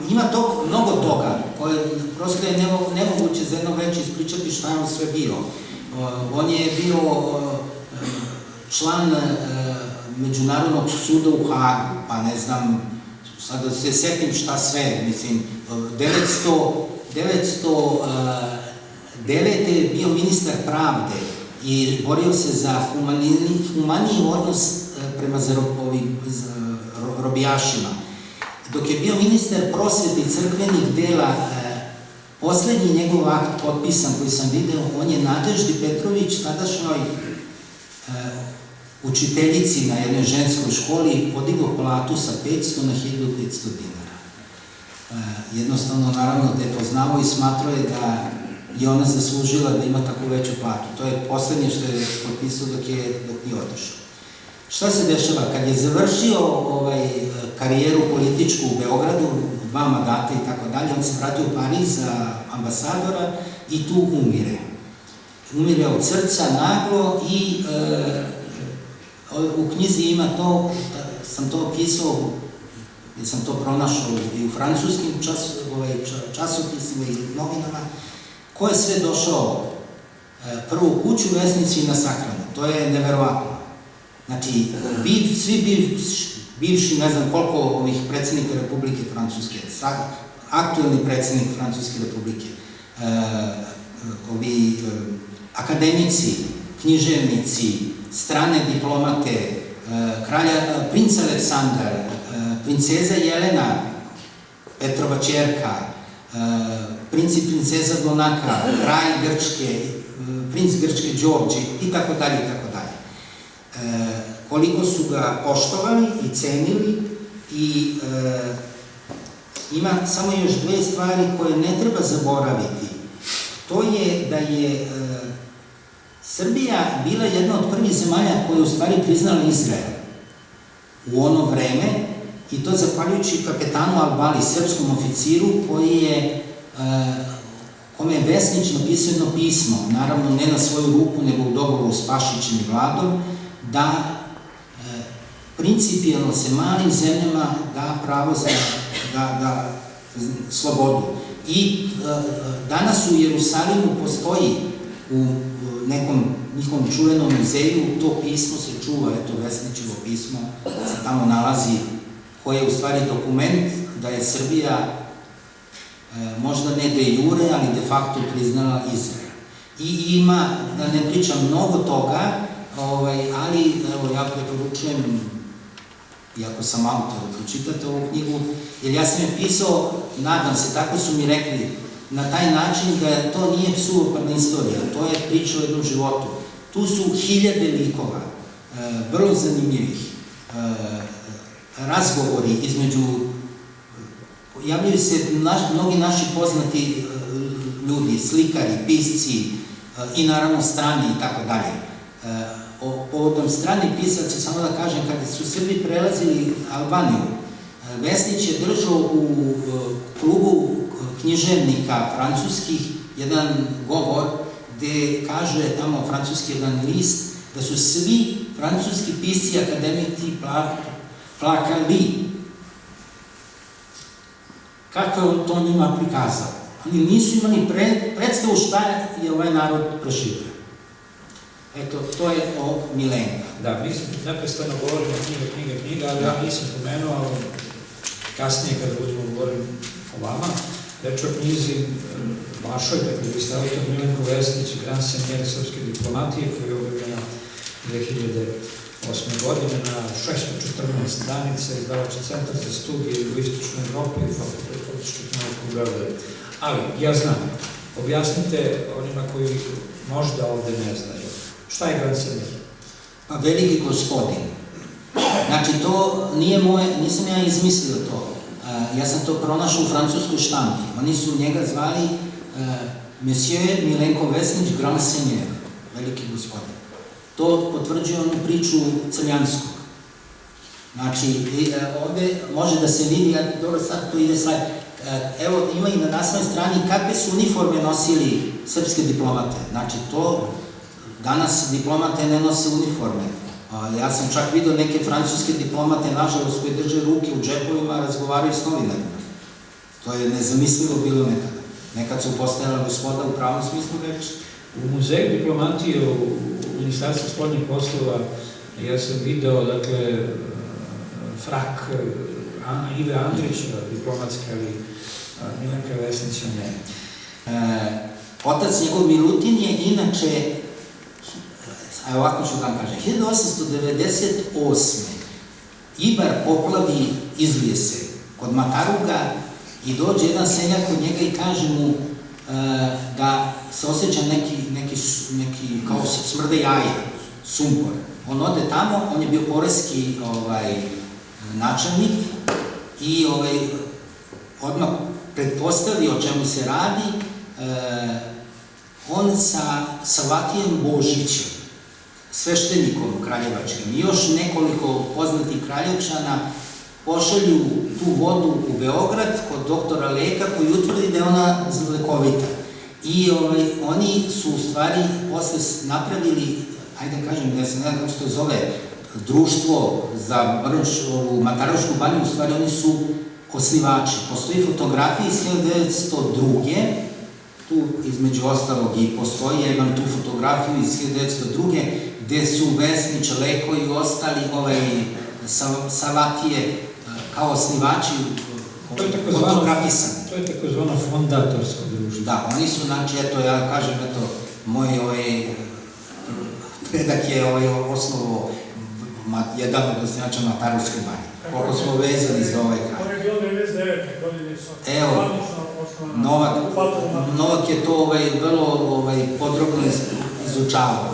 Ima mnogo toga, koje prosto je nemoguće za jedno veće ispričati šta je on sve bio. On je bio član Međunarodnog suda u Hagu, pa ne znam, sad da se setim šta sve, mislim, 909. je bio ministar pravde i borio se za humaniji odnos prema robijašima. Dok je bio ministar prosvete i crkvenih dela, poslednji njegov akt potpisan koji sam video, on je Nadeždi Petrović, tadašnjoj učiteljici na jednoj ženskoj školi, podigao platu sa 500 na 1500 dinara. Jednostavno, naravno, da je poznao i smatrao je da je ona zaslužila da ima tako veću platu. To je poslednje što je potpisao dok nije otišao. Šta se dešava? Kad je završio karijeru političku u Beogradu, 2 mandata i tako dalje, on se vratio u Pariz za ambasadora i tu umire. Umire od srca, naglo, i u knjizi ima to, sam to opisao, jer sam to pronašao i u francuskim časopisima i novinama, ko je sve došao prvo u kuću Vesnici i na sahranu. To je neverovatno. Znači, svi bivši, ne znam koliko ovih predsjednika Republike Francuske, aktuelni predsjednik Francuske Republike, ovi akademici, književnici, strane diplomate, princ Aleksandar, princeza Jelena, Petrova ćerka, princ i princeza Donaka, kralj Grčke, princ Grčke Đorđe i tako dalje, i tako dalje. Koliko su ga poštovali i cenili i ima samo još dve stvari koje ne treba zaboraviti. To je da je Srbija bila jedna od prvih zemalja koja je u stvari priznala Izrael u ono vreme i to zahvaljujući kapetanu Albali, srpskom oficiru kome je Vesnić napisao jedno pismo, naravno ne na svoju ruku nego u dogovoru s Pašićem i Vladom, da principijalno se malim zemljama da pravo da slobodu. I danas u Jerusalimu postoji u nekom njihovom čuvenom muzeju, to pismo se čuva, eto Vesnićevo pismo se tamo nalazi, koje je u stvari dokument da je Srbija možda ne de jure, ali de facto priznala Izrael. I ima, da ne pričam mnogo toga, ali evo ja preporučujem, iako sam autor, da pročitate ovu knjigu, jer ja sam je pisao, nadam se, tako su mi rekli, na taj način da to nije suvoparna istorija, to je priča o jednom životu. Tu su hiljade likova, vrlo zanimljivih, razgovori između, javljaju se mnogi naši poznati ljudi, slikari, pisci i naravno strani i tako dalje. Povodom stranih pisaca, samo da kažem, kada su Srbi prelazili Albaniju, Vesnić je držao u klubu književnika francuskih jedan govor gde kaže tamo francuski jedan list da su svi francuski pisci akademiti plakali. Kako je on to njima prikazao? Oni nisu imali predstavu šta je ovaj narod proživio. Eto, to je o Milenka.
Da, mi neprestano govorimo knjiga, ali ja nisam pomenuo, ali kasnije kada budemo govorili o vama, reč o knjizi vašoj, dakle, vi ste autor Milenko Vesnić, Grand Senior srpske diplomatije, koja je objavljena 2008. godine na 614 stranica, izdavački centar za studije u Istočnoj Evropi i Fakultet političkih nauka u Beogradu. Ali, ja znam, objasnite onima koji možda ovde ne znaju, šta je Grand Senior?
Pa veliki gospodin. Znači, to nije moje, nisam ja izmislio to. Ja sam to pronašao u francuskoj štampi. Oni su njega zvali Monsieur Milenko Vesnić, Grand Senior, veliki gospodin. To potvrđuje onu priču Crljanskog. Znači, ovde može da se vidi, dobro sad tu ide slajd, evo ima i na naslovnoj strani kakve su uniforme nosili srpske diplomate. Znači, to danas diplomate ne nose uniforme. Ja sam čak vidio neke francuske diplomate, nažalost, koji drže ruke u džepovima, razgovaraju s novinarima. To je nezamislivo bilo nekada. Nekad su postajala gospoda u pravom smislu reči.
U muzeju diplomatije u Ministarstvu spoljnih poslova ja sam video, dakle, frak Ive Andrića, diplomatska, ali Milenka Vesnića ne.
Otac njegov Milutin je inače, ovako ću da vam kažem, 1898. Ibar poplavi, izlije se kod Mataruga i dođe jedan seljak kod njega i kaže mu da se osjeća neki kao smrde jaje, sumpor. On ode tamo, on je bio poreski načelnik i odmah pretpostavio o čemu se radi. On sa Savatijem Božićem, sveštenikom kraljevačkim i još nekoliko poznatih kraljevčana pošalju tu vodu u Beograd kod doktora Leka koji utvrdi da je ona lekovita. I oni su u stvari posle napravili, ajde kažem, da se ne znam kako se to zove, društvo za Matarušku banju, u stvari oni su osnivači. Postoji fotografija iz 1902. Tu između ostalog i postoji, ja imam tu fotografiju iz 1902. gde su Vesnić, Leko i ostali Savatije kao osnivači fotografisani.
To je takozvano fondatorsko društvo.
Da, oni su, znači, eto, ja kažem, eto, moj predak je osnovo jedan od osnivača Mataruške banje. Koliko smo vezani za ovaj kraj.
On je bio 99. godine sa
Evo,
zvanično osnovana.
Novak je to vrlo podrobno izučavao.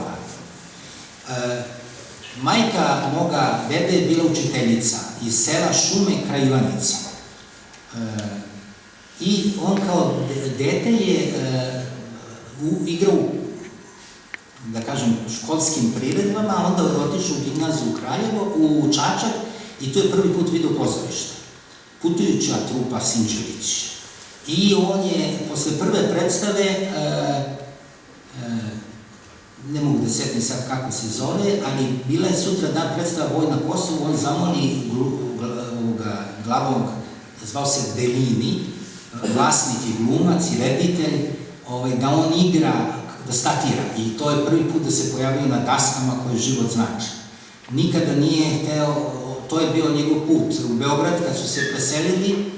Majka moga dede je bila učiteljica iz sela Šume kraj Ivanjice. I on kao dete je igrao, da kažem, školskim priredbama, a onda je otišao u gimnaziju u Kraljevo, u Čačak, i to je prvi put vidio pozorište. Putujuća trupa Sinčević. I on je, posle prve predstave, ne mogu da setim sad kako se zove, ali bila je sutra dan predstava Boj na Kosovu, on zamoli glavnog, zvao se Delini, vlasnik i glumac i reditelj, da on igra, da statira. I to je prvi put da se pojavio na daskama koje život znači. Nikada nije hteo, to je bio njegov put. U Beograd, kad su se preselili,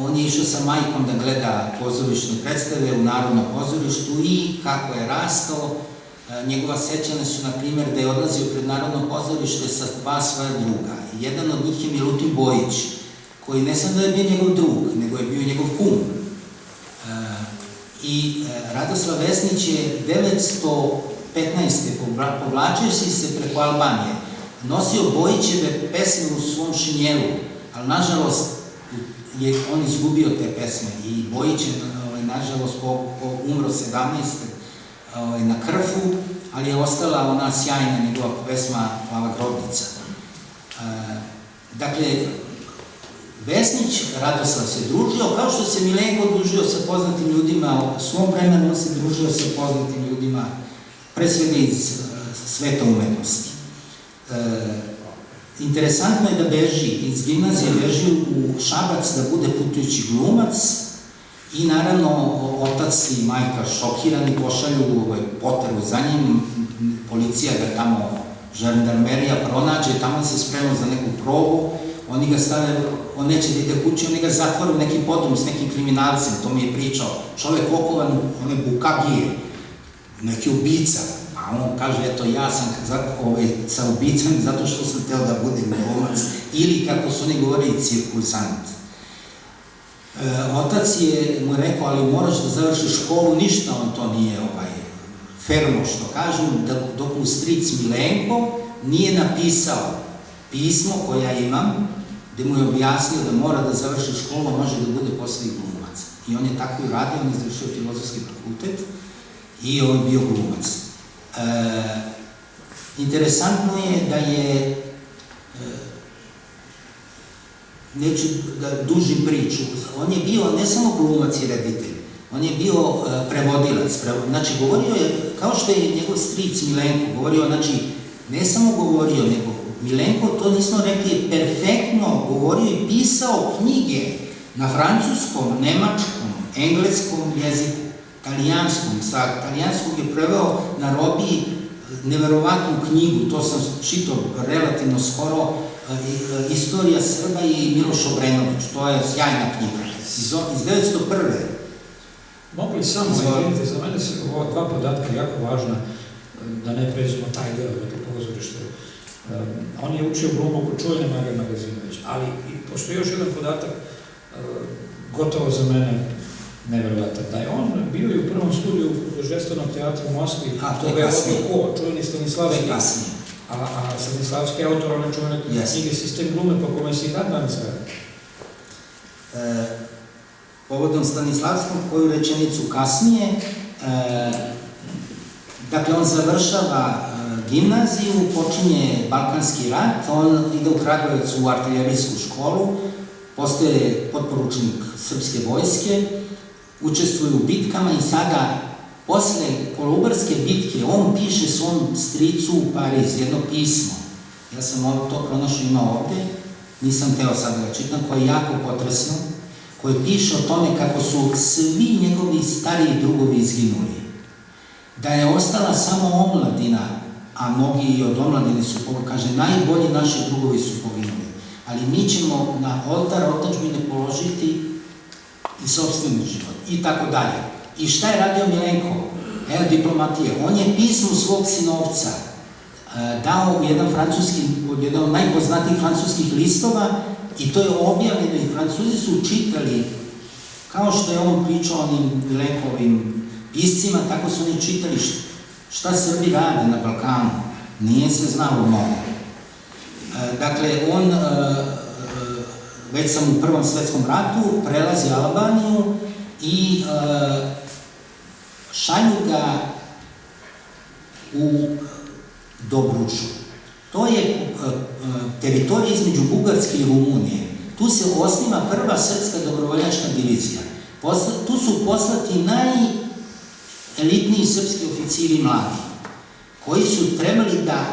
on je išao sa majkom da gleda pozorišne predstave u Narodnom pozorištu i kako je rastao, njegova sećanja su, na primjer, da je odlazio pred Narodno pozorište sa dva svoja druga. Jedan od njih je Milutin Bojić, koji ne samo da je bio njegov drug, nego je bio njegov kum. I Radoslav Vesnić je 1915. povlačeći se preko Albanije, nosio Bojićeve pesme u svom šinjelu, ali nažalost je on izgubio te pesme i Bojić je, nažalost, umro 17. Na Krfu, ali je ostala ona sjajna njegova pesma Plava grobnica. Dakle, Vesnić, Radoslav se družio, kao što se Milenko družio sa poznatim ljudima, u svom vremenu on se družio sa poznatim ljudima, pre svega iz sveta umetnosti. Interesantno je da beži, iz gimnazije beži u Šabac da bude putujući glumac i naravno otac i majka šokirani pošalju potragu za njim, policija ga tamo, žandarmerija pronađe, tamo se spremao za neku probu, oni ga stave, on neće da ide kući, oni ga zatvore u neki podrum s nekim kriminalcem, to mi je pričao, čovek okovan, one bukagije, neki ubica, a on kaže, eto, ja sam sa ubicom zato što sam teo da budem glumac, ili kako su oni govorili, cirkuzant. Otac je mu rekao, ali moraš da završiš školu, ništa on to nije fermo što kažu, dok mu stric Milenko nije napisao pismo koje ja imam, gde mu je objasnio da mora da završi školu, a može da bude posle i glumac. I on je tako i radio, on je završio filozofski fakultet i on je bio glumac. Interesantno je da je, neću da dužim priču, on je bio ne samo glumac i reditelj, on je bio prevodilac, znači govorio je, kao što je njegov stric Milenko govorio, znači ne samo govorio, nego Milenko, to nismo rekli, perfektno govorio i pisao knjige na francuskom, nemačkom, engleskom jeziku, talijanskom. Sa talijanskog je preveo na robiji neverovatnu knjigu, to sam čitao relativno skoro, Istorija Srba i Miloš Obrenović, to je sjajna knjiga, iz 1901.
Mogu li samo, izvolite, za mene su ova dva podatka jako važna, da ne pređemo taj deo, dakle, pozorište. On je učio glumu kod čuvene Marije Magazinović, ali postoji još jedan podatak, gotovo za mene neverovatan, da je on bio i u prvom studiju Žestvenog teatra u Moskvi,
a to je kasnije,
čuveni Stanislavski, a Stanislavski je autor one čuvene knjige Sistem glume, po kome se i dan danas radi.
Povodom Stanislavskom, koju rečenicu kasnije, dakle, on završava gimnaziju, počinje Balkanski rat, on ide u Kragujevac u artiljerijsku školu, postaje potporučnik srpske vojske, učestvuje u bitkama i sada, posle Kolubarske bitke, on piše svom stricu u Pariz jedno pismo. Ja sam to pronašao, imao ovde, nisam teo sad da ga čitam, koje je jako potresno, koje piše o tome kako su svi njegovi stariji drugovi izginuli. Da je ostala samo omladina, a mnogi i od omladine su, kaže, najbolji naši drugovi su poginuli. Ali mi ćemo na oltar otadžbine položiti i sopstveni život, i tako dalje. I šta je radio Milenko? Evo diplomatije. On je pismo svog sinovca,
dao u jedan od najpoznatijih francuskih listova i to je objavljeno i Francuzi su čitali, kao što je on pričao onim Lekovim piscima, tako su oni čitali šta Srbi rade na Balkanu. Nije se znalo mnogo. Dakle, on već sam u Prvom svetskom ratu prelazi Albaniju i šalju ga u Dobruču. To je teritorija između Bugarske i Rumunije. Tu se osniva prva srpska dobrovoljačka divizija. Tu su poslati najelitniji srpski oficiri mladi, koji su trebali da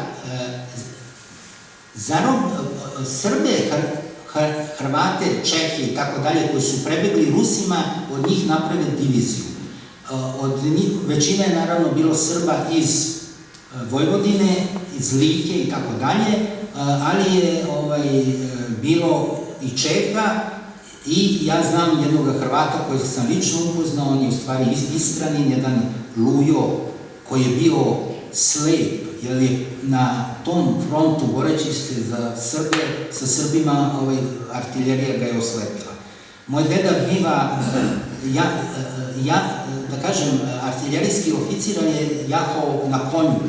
Srbe, Hrvate, Čehe i tako dalje, koji su prebegli Rusima, od njih naprave diviziju. Većina je naravno bilo Srba iz Vojvodine, iz Like i tako dalje, ali je bilo i Čeha i ja znam jednog Hrvata kojeg sam lično upoznao, on je u stvari Istranin, jedan Lujo koji je bio slep, jer je na tom frontu, boreći se za Srbe, sa Srbima, artiljerija ga je oslepila. Moj deda biva, da kažem, artiljerijski oficir je jahao na konju.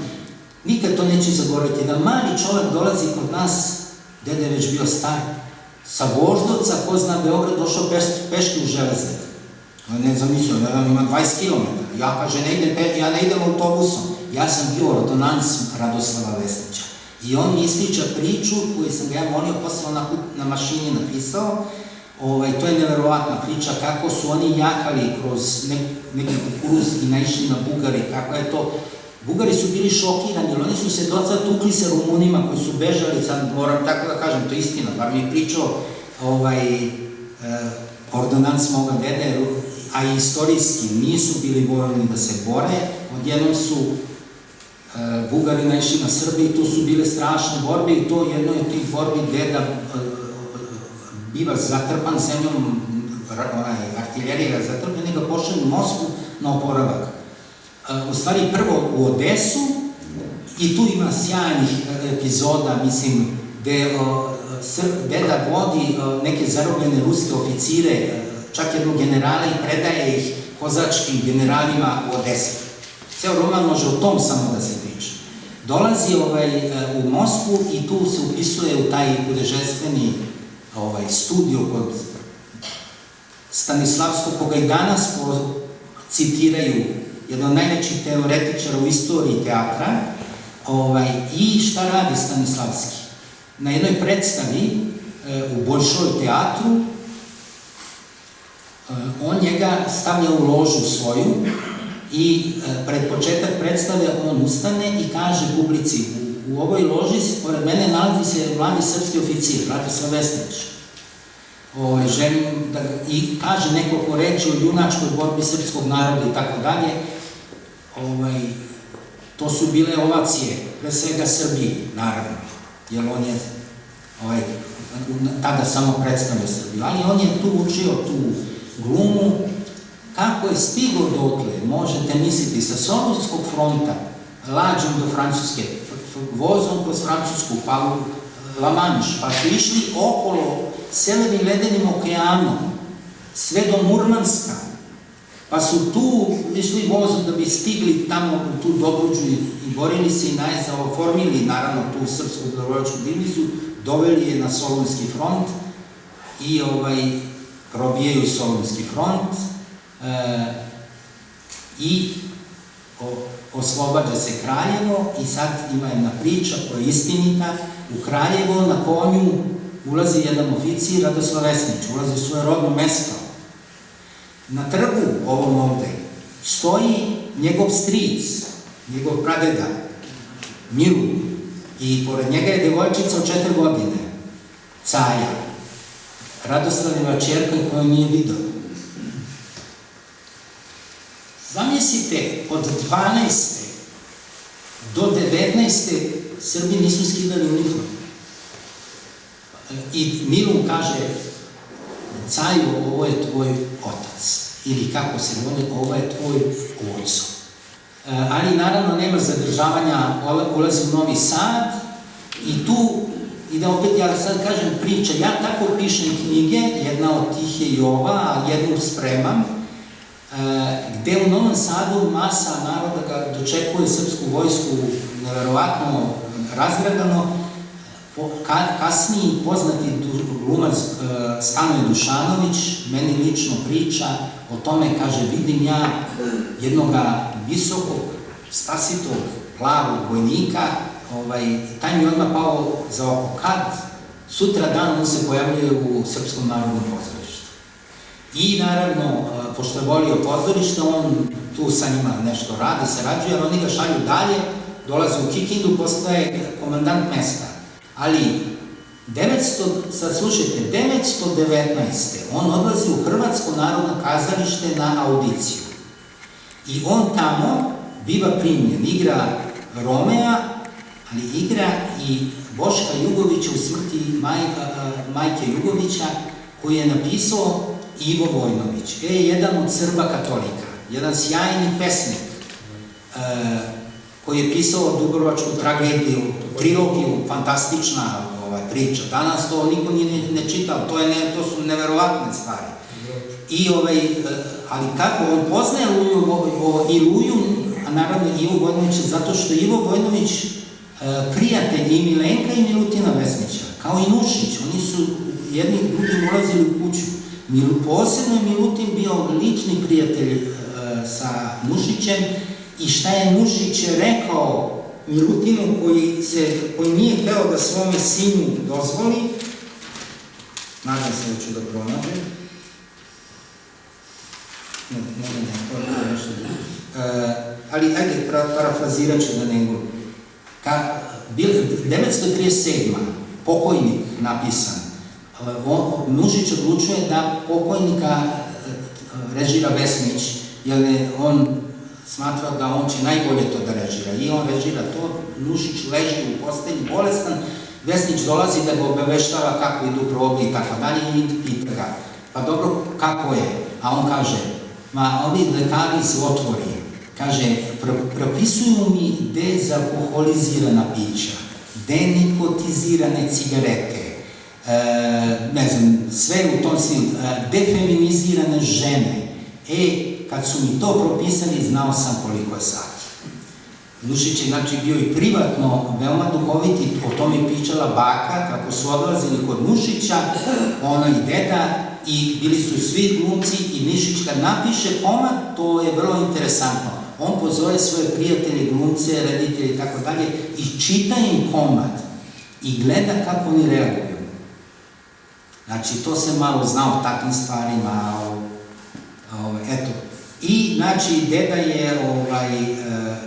Nikad to neće zaboraviti. Jedan mali čovjek dolazi kod nas, deda je već bio star, sa Voždovca, ko zna Beograd, došao peški u Železnik. Ne znam, mislim, ima 20 km. Ja kaže, ja ne idem autobusom. Ja sam bio ordonans Radoslava Vesnića. I on mi ispriča priču koju sam ga ja molio, posle onako na mašini napisao. To je neverovatna priča, kako su oni jahali kroz neki kukuruz i naišli na Bugari, kako je to. Bugari su bili šokirani, jer oni su se docad tukli sa Rumunima koji su bežali, sad moram tako da kažem, to je istina, bar mi je pričao ordonans moga dede, a i istorijski nisu bili voljni da se bore, odjednom su Bugari naišli na Srbi i tu su bile strašne borbe i to jedno je tih borbi deda biva zatrpan zemljom, artiljerija zatrpan i ga pošalju u Moskvu na oporavak. U stvari prvo u Odesu i tu ima sjajnih epizoda, mislim, gde deda vodi neke zarobljene ruske oficire, čak jednog generala i predaje ih kozačkim generalima u Odesi. Ceo roman može o tom samo da se priča. Dolazi u Moskvu i tu se upisuje u taj budežestveni studio kod Stanislavskog, koga i danas citiraju, jedan od najvećih teoretičara u istoriji teatra. I šta radi Stanislavski? Na jednoj predstavi u Bolšoj teatru on njega stavlja u ložu svoju i pred početak predstave on ustane i kaže publici: u ovoj loži pored mene nalazi se mladi srpski oficir, Radoslav Vesnić. I kaže nekoliko reči o junačkoj borbi srpskog naroda i tako dalje. To su bile ovacije, pre svega Srbiji, naravno, jer on je tada samo predstavio Srbiju, ali on je tu učio tu glumu. Kako je stigao dotle, možete misliti, sa Solunskog fronta, lađom do Francuske, vozom kroz Francusku, pa u La Manche, pa su išli okolo Selenim ledenim okeanom, sve do Murmanska, pa su tu išli vozom da bi stigli tamo u tu Dobruđu i borili se i najzad oformili, naravno, tu srpsku dobrovoljačku diviziju, doveli je na Solunski front i probijaju Solunski front i oslobađa se Kraljevo i sad ima jedna priča koja je istinita. U Kraljevo na konju ulazi jedan oficir, Radoslav Vesnić, ulazi u svoje rodno mesto. Na trgu ovom ovde stoji njegov stric, njegov pradeda, Milu, i pored njega je devojčica od 4 godine, Caja, Radoslavljeva ćerka koju nije vidio. Zamislite, od 12. do 19. Srbi nisu skidali uniformu. I Milu kaže: Caju, ovo je tvoj otac. Ili kako se voli, ovo je tvoj oco. ali naravno nema zadržavanja, ulazi u Novi Sad i tu, i da opet ja sad kažem priča, ja tako pišem knjige, jedna od tih je i ova, a jednu spremam, gde u Novom Sadu masa naroda ga dočekuje srpsku vojsku neverovatno razgradano. Kasniji poznati glumac Stanoje Dušanović meni lično priča o tome, kaže, vidim ja jednoga visokog, stasitog, plavog vojnika, taj mi je odmah pao za oko, kad sutra dan on se pojavljuje u Srpskom narodnom pozorištu. I naravno, pošto je volio pozorište, on tu sa njima nešto radi, sarađuje, ali oni ga šalju dalje, dolaze u Kikindu, postaje komandant mesta. Ali, sad slušajte, 919. on odlazi u Hrvatsko narodno kazalište na audiciju. I on tamo biva primljen, igra Romea, ali igra i Boška Jugovića u smrti majke Jugovića, koji je napisao Ivo Vojnović. Jedan od Srba katolika, jedan sjajni pesnik, koji je pisao Dubrovačku tragediju, trilogiju, fantastična priča. Danas to niko ne čitao, to su neverovatne stvari. Ali kako, on poznaje i Luju, a naravno Ivo Vojnovića, zato što Ivo Vojnović prijatelj i Milenka i Milutina Vesnića, kao i Nušić, oni su jedni drugim ulazili u kuću. Posebno je Milutin bio lični prijatelj sa Nušićem i šta je Nušić rekao Milutinu koji nije hteo da svome sinu dozvoli, nadam se da ću da pronađem, ne, nešto drugo, ali ajde, parafrazirat ću da ne govorim. 937. pokojnik napisan, Nušić odlučuje da pokojnika režira Vesnić, jer on smatrao da on će najbolje to da režira. I on režira to, Nušić leži u postelji, bolestan, Vesnić dolazi da ga obaveštava kako idu probe i tako dalje i pita ga, pa dobro, kako je? A on kaže, ovi lekari zlotvori, kaže, propisuju mi dezalkoholizirana pića, denikotizirane cigarete, ne znam, sve u tom smislu, defeminizirane žene. Kad su mi to propisali, znao sam koliko je sati. Nušić je, znači, bio i privatno veoma duhovit i o tome je pričala baka, kako su odlazili kod Nušića, ona i deda, i bili su svi glumci i Nušić kad napiše komad, to je vrlo interesantno. On pozove svoje prijatelje, glumce, reditelje i tako dalje i čita im komad i gleda kako oni reaguju. Znači, to se malo zna o takvim stvarima, eto. I, znači, deda je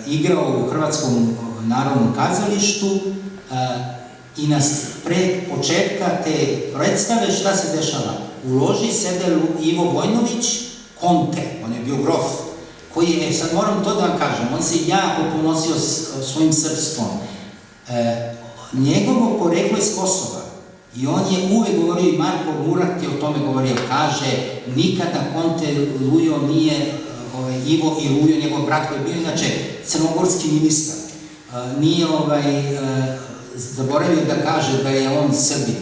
igrao u Hrvatskom narodnom kazalištu i pred početka te predstave šta se dešava? U loži sede Ivo Vojnović, konte, on je bio grof, koji je, sad moram to da vam kažem, on se jako ponosio svojim srpstvom. Njegovo poreklo iz Kosova i on je uvek govorio, i Marko Murat je o tome govorio, kaže, nikada konte Lujo nije, Ivo i Lujo, njegov brat koji je bio inače crnogorski ministar, nije zaboravio da kaže da je on Srbin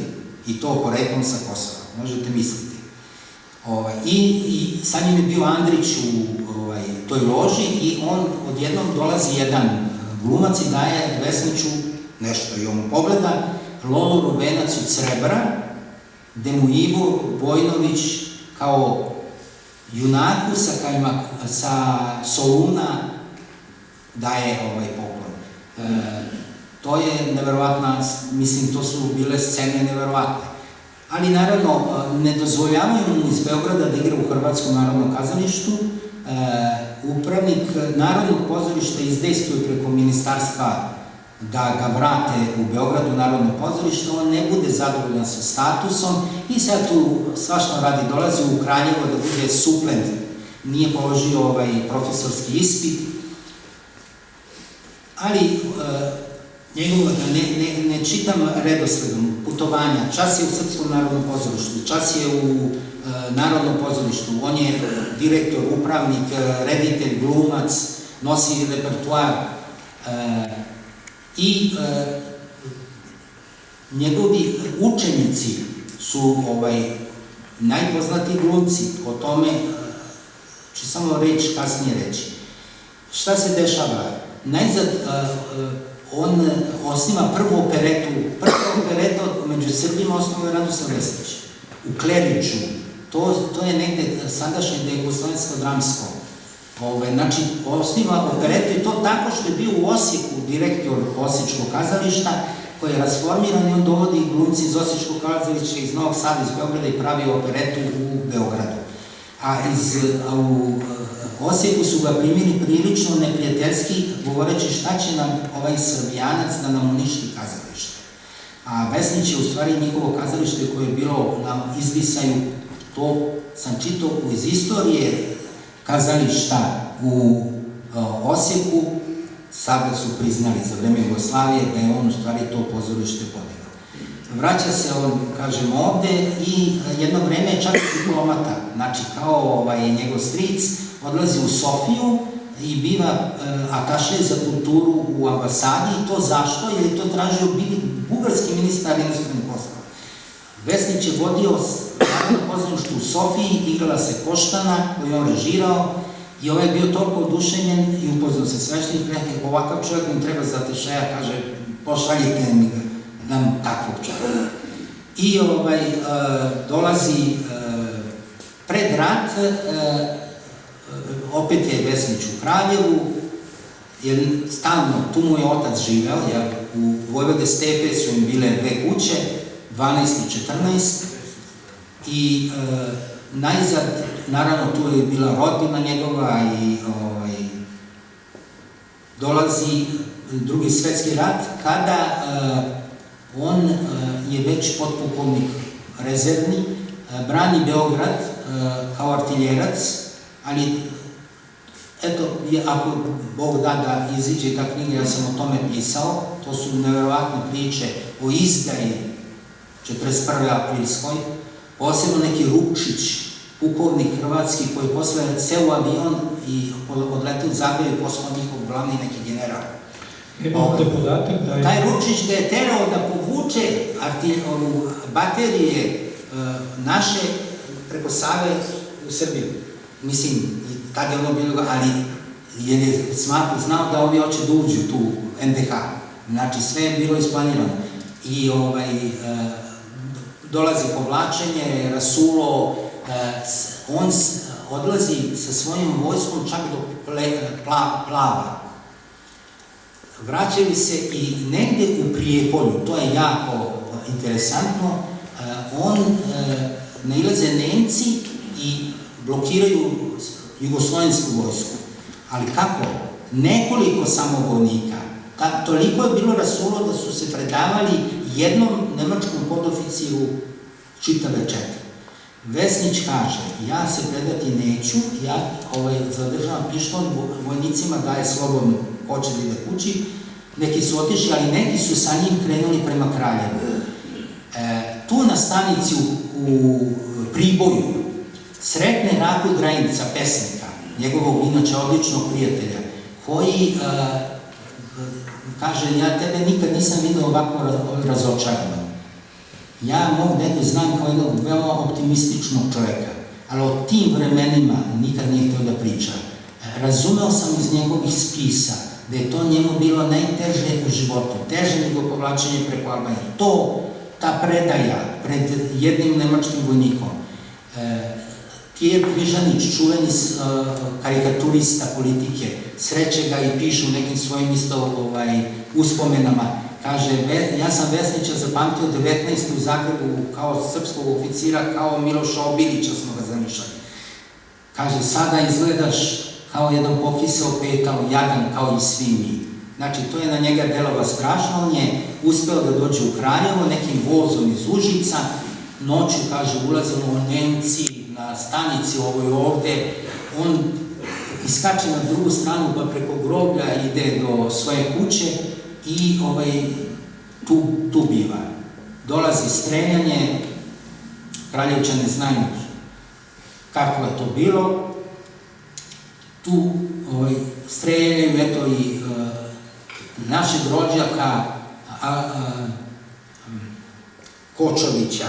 i to poreklom sa Kosova, možete misliti. I sa njim je bio Andrić u toj loži i on odjednom dolazi jedan glumac i daje Vesniću nešto i on mu pogleda Lolo Ruvenac od Srebra, gde mu Ivo Vojnović kao junaku sa Soluna daje poklon. To je neverovatna, mislim, to su bile scene neverovatne. Ali naravno, ne dozvoljavaju mu iz Beograda da igra u Hrvatskom narodnom kazalištu. Upravnik Narodnog pozorišta izdejstvuje preko ministarstva da ga vrate u Beogradu Narodno pozorište, on ne bude zadovoljan sa statusom i sad tu svašta radi, dolazi u Kraljevo da bude suplent, nije položio profesorski ispit, ali njegovo, ne čitam redosledom putovanja, čas je u Srpskom narodnom pozorištu, čas je u Narodnom pozorištu, on je direktor, upravnik, reditelj, glumac, nosi repertoar i njegovi učenici su najpoznatiji glumci, o tome ću samo kasnije reći. Šta se dešava? Najzad on osniva prvu operetu među Srbima osnovuje Radoslav Vesnić u Kleriću. To je negde sadašnje jugoslovensko dramsko. Znači, osniva operetu i to tako što je bio u Osijeku direktor Osječkog kazališta koji je rasformiran i on dovodi glumci iz Osječkog kazališta, iz Novog Sada, iz Beograda i pravi operetu u Beogradu. A u Osijeku su ga primili prilično neprijateljski, govoreći šta će nam ovaj Srbijanac da nam uništi kazalište. A Vesnić je u stvari njihovo kazalište koje je bilo na izdisaju, to sam čitao iz istorije kazališta u Osijeku, sada su priznali za vreme Jugoslavije da je on u stvari to pozorište podigao. Vraća se on, kažem, ovde i jedno vreme je čak diplomata, znači kao njegov stric, odlazi u Sofiju i biva ataše za kulturu u ambasadi i to zašto? Jer je to tražio bugarski ministar inostranih poslova. Vesnić je vodio Narodno pozorište u Sofiji, igrala se Koštana koju je on režirao i je bio toliko oduševljen i upoznao se sveštenik, rekao, ovakav čovjek mi treba za atašeja, kaže, pošaljite nam takvog čovjeka. I dolazi pred rat, opet je Vesnić u Kraljevu, jer stalno, tu mu je otac živeo, u Vojvode Stepe su im bile dve kuće, 12 i 14, i najzad, naravno tu je bila rodbina njegova i dolazi Drugi svetski rat, kada on je već potpukovnik rezervni, brani Beograd kao artiljerac, ali eto, ako Bog da da iziđe ta knjiga, ja sam o tome pisao, to su neverovatne priče o izdaji 41. aprilskoj, posebno neki Rupčić, pukovnik hrvatski koji posle seo u avion i odletio u Zagreb i poslao njihov glavni neki general.
Imate podatak da je...
Taj Rupčić ga je terao da povuče baterije naše preko Save u Srbiju. Mislim, tada je ono bilo, ali jer je znao da ovi hoće da uđu tu NDH. Znači, sve je bilo isplanirano. I dolazi povlačenje, rasulo, on odlazi sa svojim vojskom čak do Plava. Vraćaju se i negde u Prijepolju, to je jako interesantno, nailaze Nemci i blokiraju jugoslovensku vojsku. Ali kako? Nekoliko samobornika. Toliko je bilo rasulo da su se predavali jednom nemačkom podoficiru čitave četiri. Vesnić kaže, ja se predati neću, ja zadržavam pištolj, vojnicima daje slobodno, hoće da ide kući, neki su otišli, ali neki su sa njim krenuli prema Kraljevu. Tu na stanici u Priboju sretne Radu Grajinca, pesnika, njegovog inače odličnog prijatelja, koji kaže, ja tebe nikad nisam vidio ovako razočarano. Ja mogu da znam kao jednog veoma optimističnog čoveka, ali o tim vremenima nikad nije htio da priča. Razumeo sam iz njegovih spisa da je to njemu bilo najteže u životu, teže nego povlačenje preko Albanije. Ta predaja pred jednim nemačkim vojnikom, Pijer Križanić, čuveni karikaturista politike, sreće ga i piše u nekim svojim uspomenama. Kaže, ja sam Vesnića zapamtio 19. u Zagrebu kao srpskog oficira, kao Miloša Obilića smo ga zamišljali. Kaže, sada izgledaš kao jedan pokisao petao, jadan kao i svi mi. Znači, to je na njega delova strašno, on je uspeo da dođe u Kraljevo nekim vozom iz Užica, noću, kaže, ulazimo Nemci na stanici ovoj ovde, on iskače na drugu stranu pa preko groblja ide do svoje kuće i tu biva. Dolazi streljanje, Kraljevčani znaju kako je to bilo, tu streljaju, eto i našeg rođaka Kočovića.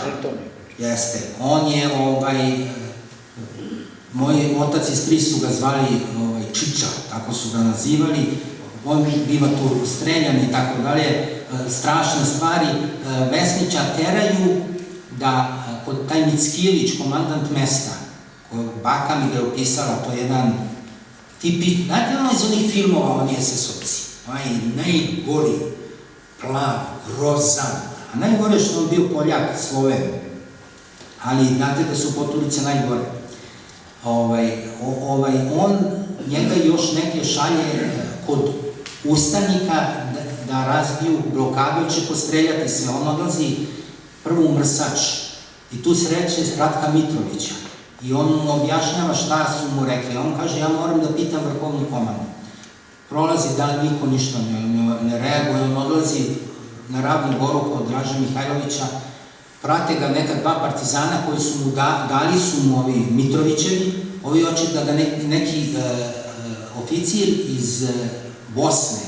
Jeste. On je, moj otac i stric su ga zvali Čiča, tako su ga nazivali. On biva tu streljan i tako dalje. Strašne stvari. Vesnića teraju da kod taj Mickilić, komandant mesta, baka mi ga je opisala, to je jedan tipi, znate ono iz onih filmova, oni SS-ovci, najgori, plav, grozan, a najgore što on bio Poljak, Sloven, ali znate da su Poturice najgore. On njega još neke šalje kod ustanika da razbiju blokadu, će postreljati se, on odlazi prvo u Mrsač i tu sreće Ratka Mitrovića i on mu objašnjava šta su mu rekli. On kaže, ja moram da pitam vrhovnu komandu. Prolazi dan, niko ništa ne reaguje, on odlazi na Ravnu Goru kod Draže Mihajlovića, prate ga neka dva partizana koji su mu dali su mu ovi Mitrovićevi, ovi oči da ga neki oficir iz Bosne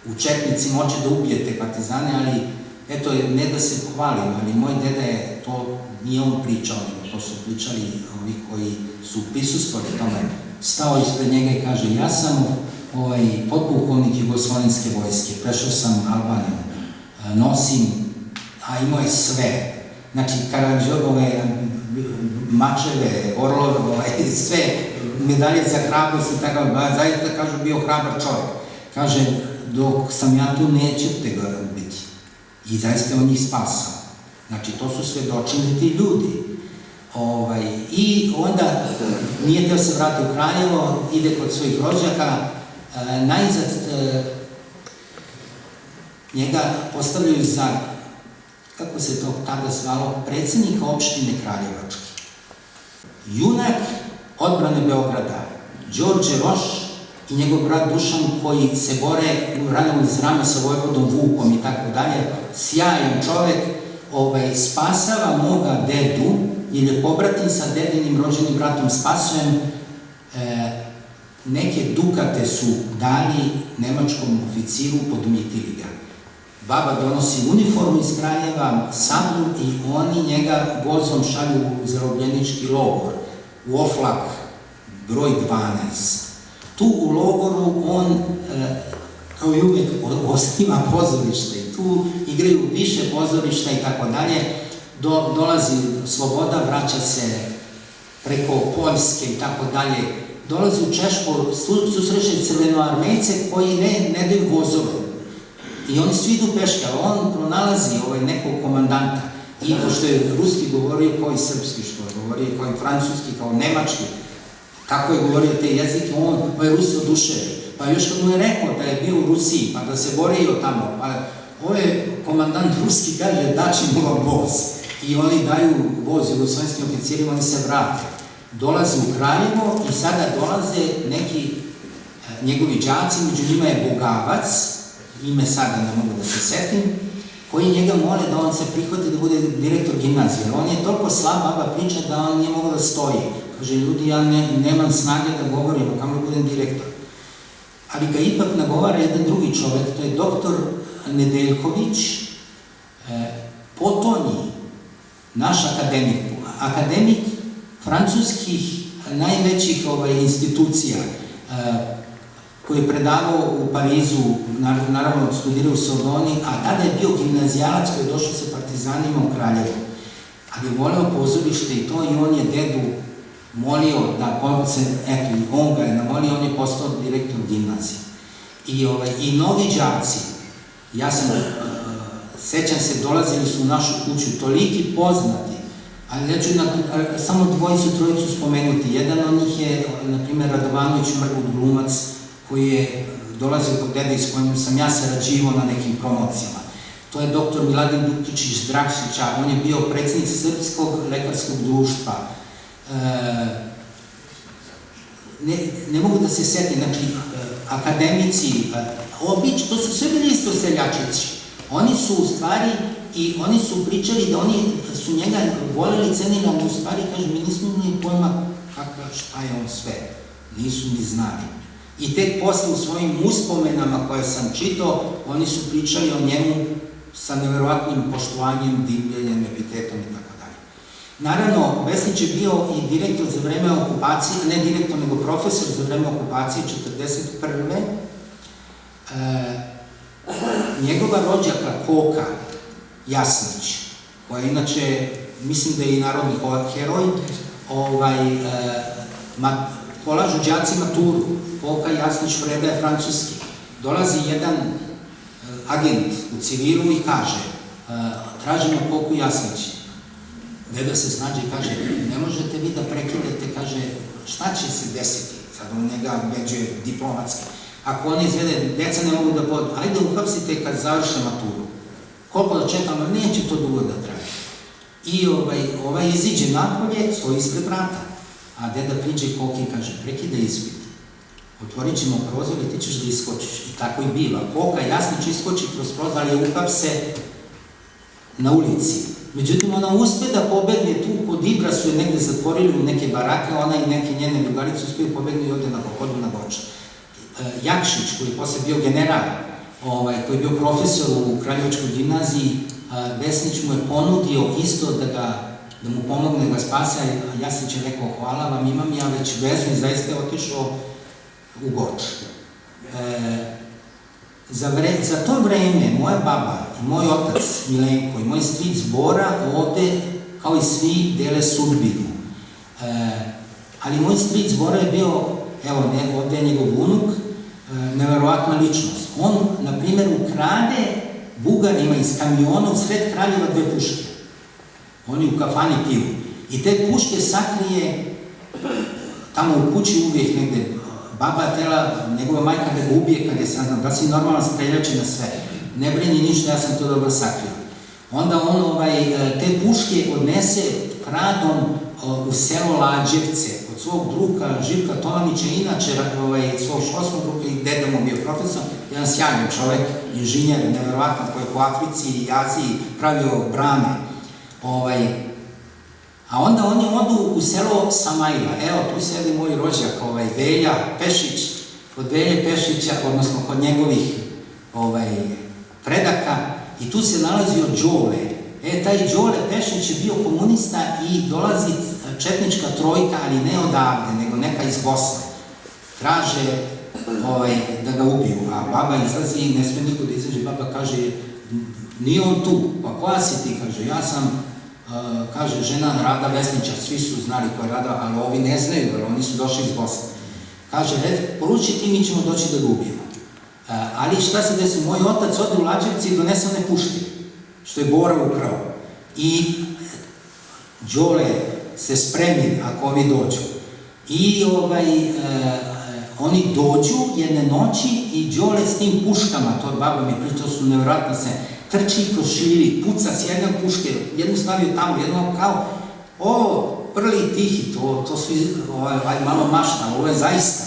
u Četnicima hoće da ubije te partizane, ali eto, ne da se hvalim, ali moj deda je to, nije on pričao, nego to su pričali ovi koji su prisustvovali tome, stao ispred njega i kaže, ja sam podpukovnik Jugoslovenske vojske, prešao sam Albaniju, nosim, a imao je sve, znači Karađorove, mačeve, orlove, sve, medalje za hrabrost i tako, zaista kažu bio hrabar čovjek, kaže, dok sam ja tu nećete ga ubiti. I zaista on njih spasao. Znači, to su svedočili ti ljudi. I onda nije teo se vrati u Kraljevo, ide kod svojih rođaka, najzad njega postavljaju za, kako se to tada zvalo, predsjednika opštine Kraljevačke. Junak odbrane Beograda, Đorđe Roš i njegov brat Dušan koji se bore rame uz rame sa vojvodom Vukom i tako dalje, sjajan čovek, spasava moga dedu, jer je pobratin sa dedinim rođenim bratom Spasojem, neke dukate su dali nemačkom oficiru, podmitili ga. Baba donosi uniformu iz Kraljeva, sablju i oni njega vozom šalju u zarobljenički logor, u Oflak, broj 12. Tu u logoru on, kao i uvijek, osniva pozorište i tu igraju više pozorišta i tako dalje. Dolazi sloboda, vraća se preko Poljske i tako dalje. Dolazi u Češku, susreće crvenoarmejce koji ne daju vozove. I oni svi idu peške, ali on pronalazi nekog komandanta. I pošto je ruski govorio kao i srpski, što je govorio kao i francuski, kao nemački, kako je govorio te jezike, on je Rusi oduševi. Pa još kad mu je rekao da je bio u Rusiji, pa da se borio tamo, pa ovaj komandant ruski kaže daći mu vam voz. I oni daju voz jugoslovenskim oficirima, oni se vrate. Dolaze u Kraljevo i sada dolaze neki njegovi đaci, među njima je Bogavac, ime sada ne mogu da se setim, koji njega mole da on se prihvati da bude direktor gimnazije. On je toliko slab, baba priča, da on nije mogao da stoji. Kaže, ljudi, ja nemam snage da govorim, kamo da budem direktor. Ali ga ipak nagovara jedan drugi čovek, to je doktor Nedeljković, Potonji, naš akademik francuskih najvećih institucija, koji je predavao u Parizu, naravno studirao u Sorboni, a tada je bio gimnazijalac koji je došao sa partizanima u Kraljevo. Ali je voleo pozorište i to, i on je dedu molio da se, eto, on ga je namolio, on je postao direktor gimnazije. I mnogi đaci, ja sam, sećam se, dolazili su u našu kuću, toliki poznati, ali ja ću samo dvojicu, trojicu spomenuti. Jedan od njih je, na primjer, Radovanović Mrgut glumac, koji je dolazio kod dede s kojim sam ja sarađivao na nekim promocijama. To je doktor Miladin Dukić iz Drakšića, on je bio predsjednik Srpskog lekarskog društva. Ne mogu da se setim, znači, akademici, to su sve bili isto seljačići. Oni su u stvari, i oni su pričali da oni su njega voljeli, cenili, ali u stvari, kaže, mi nismo imali pojma šta je on sve. Nisu ni znali. I tek posle u svojim uspomenama koje sam čitao, oni su pričali o njemu sa neverovatnim poštovanjem, divljenjem, epitetom i tako dalje. Naravno, Vesnić je bio i direktor za vreme okupacije, ne direktor, nego profesor za vreme okupacije 1941. Njegova rođaka Koka Jasnić, koja je inače, mislim da je i narodni heroj, polažu đaci maturu. Koka Jasnić predaje francuski. Dolazi jedan agent u civilu i kaže, tražimo Koku Jasnić. Deda se snađe i kaže, ne možete vi da prekidete, kaže, šta će se desiti? Sad on njega ubeđuje diplomatski. Ako oni izvede, deca ne mogu da podu, ajde uhapsite kad završe maturu. Koliko da čekamo, neće to dugo da traje. I ovaj iziđe napolje, stoji ispred vrata. A deda priđe Koki i kaže, prekida ispit. Otvorit ćemo prozor i ti ćeš da iskočiš. I tako i biva. Koka Jasnić iskoči kroz prozor, ali uhapse na ulici. Međutim, ona uspe da pobegne tu, kod Ibra su je negde zatvorili u neke barake, ona i neke njene drugarice uspiju pobegnu i ode na pohodu na Goča. Jakšić, koji je posle bio general, koji je bio profesor u Kraljevačkoj gimnaziji, Vesnić mu je ponudio isto da mu pomogne da ga spase, a Jasnić je rekao, hvala vam, imam ja već vezu i zaista je otišao u Goč. Za to vreme moja baba i moj otac Milenko i moj stric Bora ovde, kao i svi, dele sudbinu. Ali moj stric Bora je bio, evo, ovde je njegov unuk, neverovatna ličnost. On, na primjer, ukrade Bugarima iz kamiona u sred Kraljeva 2 puške. Oni u kafani piju. I te puške sakrije tamo u kući uvijek negde. Baba je tela, njegova majka da ga ubije kad je saznam, da si normalan streljače na sve. Ne brini ništa, ja sam to dobro sakrio. Onda on te puške odnese kradom u selo Lađevce, od svog druga Živka Tomanića, inače svog školskog druga i deda mu bio profesor, jedan sjajan čovek, inženjer, neverovatan, koji je po Africi i Aziji pravio brane. A onda oni odu u selo Samajla. Evo, tu sedi moj rođak, Velja Pešić, kod Velje Pešića, odnosno kod njegovih predaka, i tu se nalazio Đole. Taj Đole Pešić je bio komunista i dolazi četnička trojka, ali ne odavde, nego neka iz Bosne. Traže da ga ubiju, a baba izlazi i ne sme niko da izađe. Baba kaže, nije on tu, pa koja si ti? Kaže, ja sam, kaže, žena Rada Vesnića, svi su znali ko je Rada, ali ovi ne znaju, jer oni su došli iz Bosne. Kaže, poruči ti, mi ćemo doći da ga ubijemo. Ali šta se desi? Moj otac ode u Lađevci i donese one puške, što je Bora ukrao. I Đole se spremi ako ovi dođu. I oni dođu jedne noći i Đole s tim puškama, to baba mi priča, to su nevjerojatne se, trči kroz šilji, puca s jedne puške, jednu stavio tamo, jedno kao, prli tihi, to svi, malo mašta, ovo je zaista.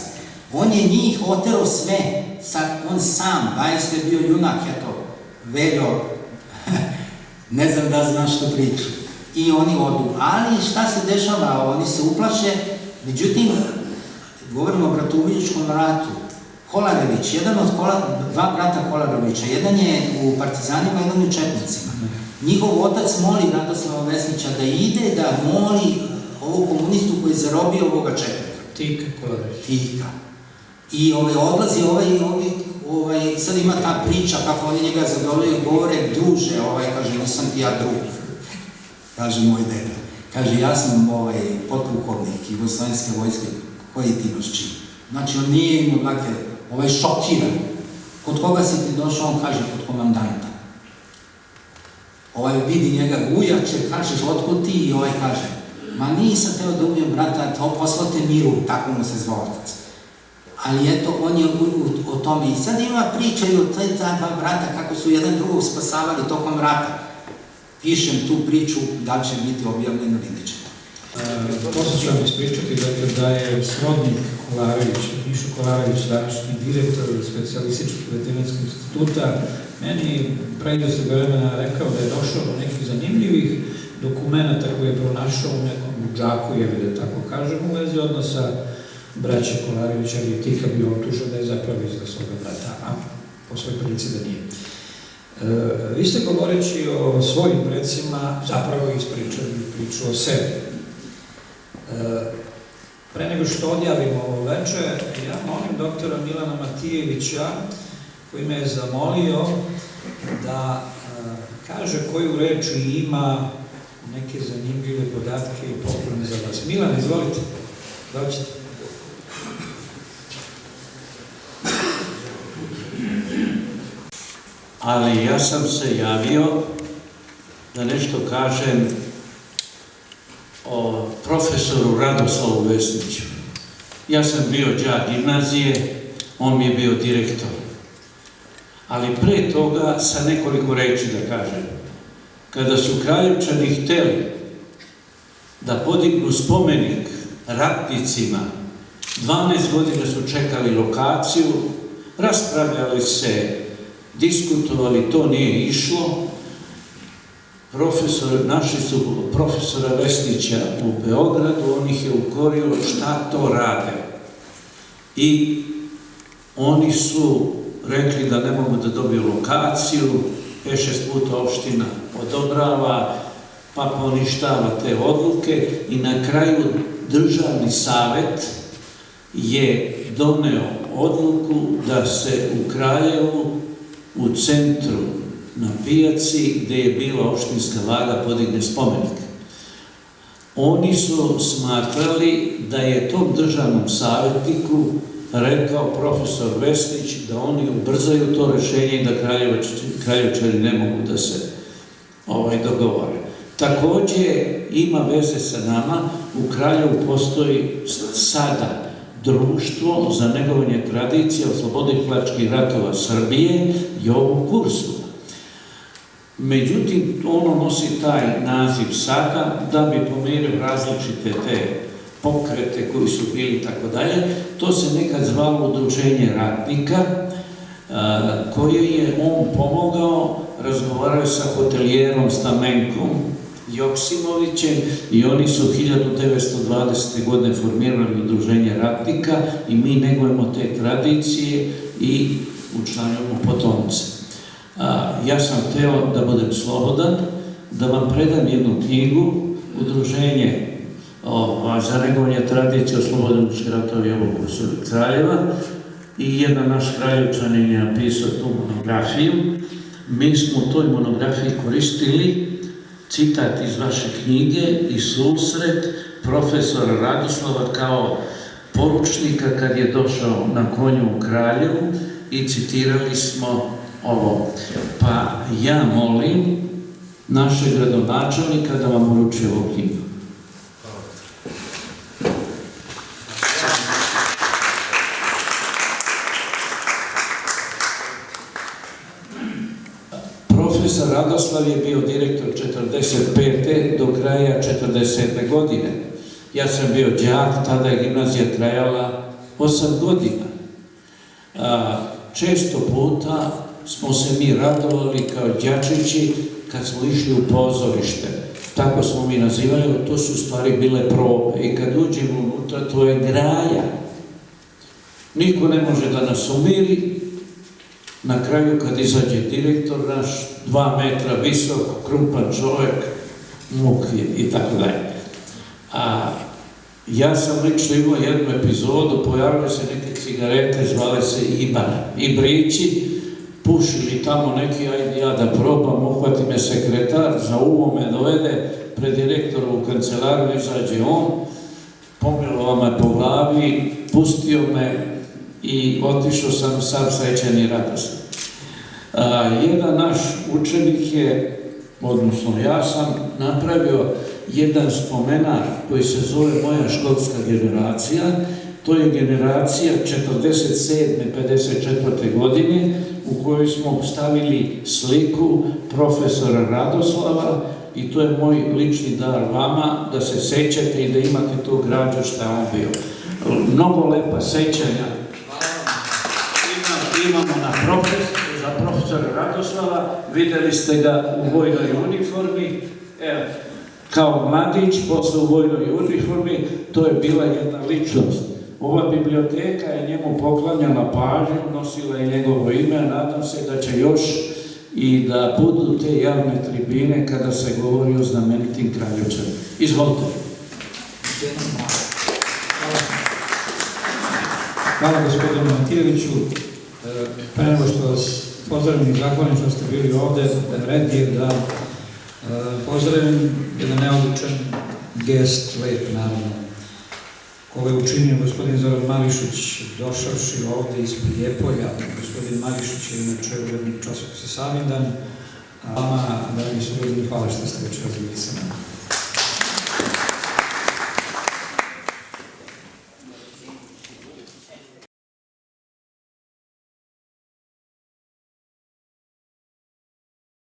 On je njih oterao sve, on sam, zaista je bio junak, eto, Veljo, ne znam da znaš što priču. I oni odu. Ali šta se dešava? Oni se uplaše. Međutim, govorimo o Bratuličkom ratu. Kolarević, jedan od dva brata Kolarevića, jedan je u partizanima, jedan u četnicima. Njihov otac moli Radoslava Vesnića da ide, da moli ovog komunistu koji je zarobio ovoga četnika.
Tika Kolarević.
Tika. I odlazi sad ima ta priča kako oni njega zadovoljaju, govore, druže, kaže, nisam ti ja drug, kaže moj deda. Kaže, ja sam potpukovnik Jugoslovenske vojske, koji ti imaš čin? Znači, on nije imao, dakle, šokiran. Kod koga si ti došao, on kaže, kod komandanta. Vidi njega ujače, kažeš, otkud ti? I kaže, ma nisam teo da ubijem brata, to poslate miru, tako mu se zvao otac. Ali eto, on je o tome. I sad ima priča i o ta dva brata, kako su jedan drugog spasavali tokom rata. Pišem tu priču, da li će biti objavljeno, vidjet ćemo.
Posle ću vam ispričati da je srodnik Kolarević, Mišo Kolarević, današnji direktor specijalističkog veterinarskog instituta, meni pređe vremena rekao da je došao do nekih zanimljivih dokumenta koje je pronašao u nekom džaku, da tako kažem, u vezi odnosa braće Kolarevića, ali Tika bio optužen da je zapravo izdao svoga brata, a po svoj prilici da nije. Vi ste govoreći o svojim precima zapravo ispričali priču o sebi. Pre nego što odjavimo ovo večer, ja molim doktora Milana Matijevića, koji me je zamolio da kaže koju reč ima neke zanimljive podatke i poklone za vas. Milan, izvolite. Dođite.
Ali ja sam se javio da nešto kažem o profesoru Radoslavu Vesniću. Ja sam bio đak gimnazije, on mi je bio direktor. Ali pre toga sa nekoliko reči da kažem. Kada su Kraljevčani hteli da podignu spomenik ratnicima, 12 godina su čekali lokaciju, raspravljali se, diskutovali, to nije išlo. Našli su profesora Vesnića u Beogradu, on ih je ukorio šta to rade. I oni su rekli da ne mogu da dobiju lokaciju, 5-6 puta opština odobrava, pa poništava te odluke i na kraju državni savet je doneo odluku da se u Kraljevu u centru na pijaci gde je bila opštinska vlada podigne spomenik. Oni su smatrali da je tom državnom savjetniku rekao profesor Vesnić da oni ubrzaju to rešenje i da Kraljevčani ne mogu da se dogovore. Takođe ima veze sa nama, u Kraljevu postoji sada društvo za negovanje tradicije oslobodilačkih ratova Srbije Jovo Kursula. Međutim, ono nosi taj naziv sada da bi pomirio različite te pokrete koji su bili i tako dalje. To se nekad zvalo Udruženje ratnika, koje je on pomogao, razgovarao sa hotelijerom Stamenkom Joksimovićem i oni su 1920. godine formirali Udruženje ratnika i mi negujemo te tradicije i učlanjujemo potomce. Ja sam hteo da budem slobodan, da vam predam jednu knjigu, Udruženje za negovanje tradicije oslobodilačkih ratova Jovo Kursula Kraljeva, i jedan naš Kraljevčanin je napisao tu monografiju. Mi smo u toj monografiji koristili citat iz vaše knjige i susret profesora Radoslava kao poručnika kad je došao na konju u Kraljevu i citirali smo ovo. Pa ja molim našeg gradonačelnika da vam uruči ovu knjigu. Profesor Radoslav je bio direktor 45. do kraja 47. godine. Ja sam bio đak, tada je gimnazija trajala 8 godina. Često puta smo se mi radovali kao đačići kad smo išli u pozorište. Tako smo mi nazivali, to su u stvari bile probe. I kad uđemo unutra, to je graja. Niko ne može da nas umiri. Na kraju, kad izađe direktor naš, 2 metra visok, krupan čovjek, muk i tako dalje. Ja sam lično imao jednu epizodu, pojavile se neke cigarete, zvale se Ibrići, pušili tamo neki, ajde ja da probam, uhvati me sekretar, za uvo me dovede pred direktorovu kancelariju, izađe on, pomilovao me po glavi, pustio me i otišao sam sam srećan i radostan. Jedan naš učenik je, odnosno ja sam napravio jedan spomenar koji se zove Moja školska generacija. To je generacija 47-54. godine u kojoj smo stavili sliku profesora Radoslava i to je moj lični dar vama da se sećate i da imate tu građu šta je on bio. Mnogo lepa sećanja imamo za profesora Radoslava, videli ste ga u vojnoj uniformi, kao mladić, posle u vojnoj uniformi, to je bila jedna ličnost. Ova biblioteka je njemu poklanjala pažnju, nosila je njegovo ime, a nadam se da će još i da budu te javne tribine kada se govori o znamenitim Kraljevčanima. Izvolite.
Hvala gospodinu Matijeviću. Pre nego što vas pozdravim i zahvalim što ste bili ovde, red je da pozdravim jedan neobičan gest, lep naravno, koga je učinio gospodin Zoran Mališić došavši ovde iz Prijepolja. Gospodin Mališić je inače urednik časopisa Savindan, a vama, dragi suradnici, hvala što ste večeras bili sa nama.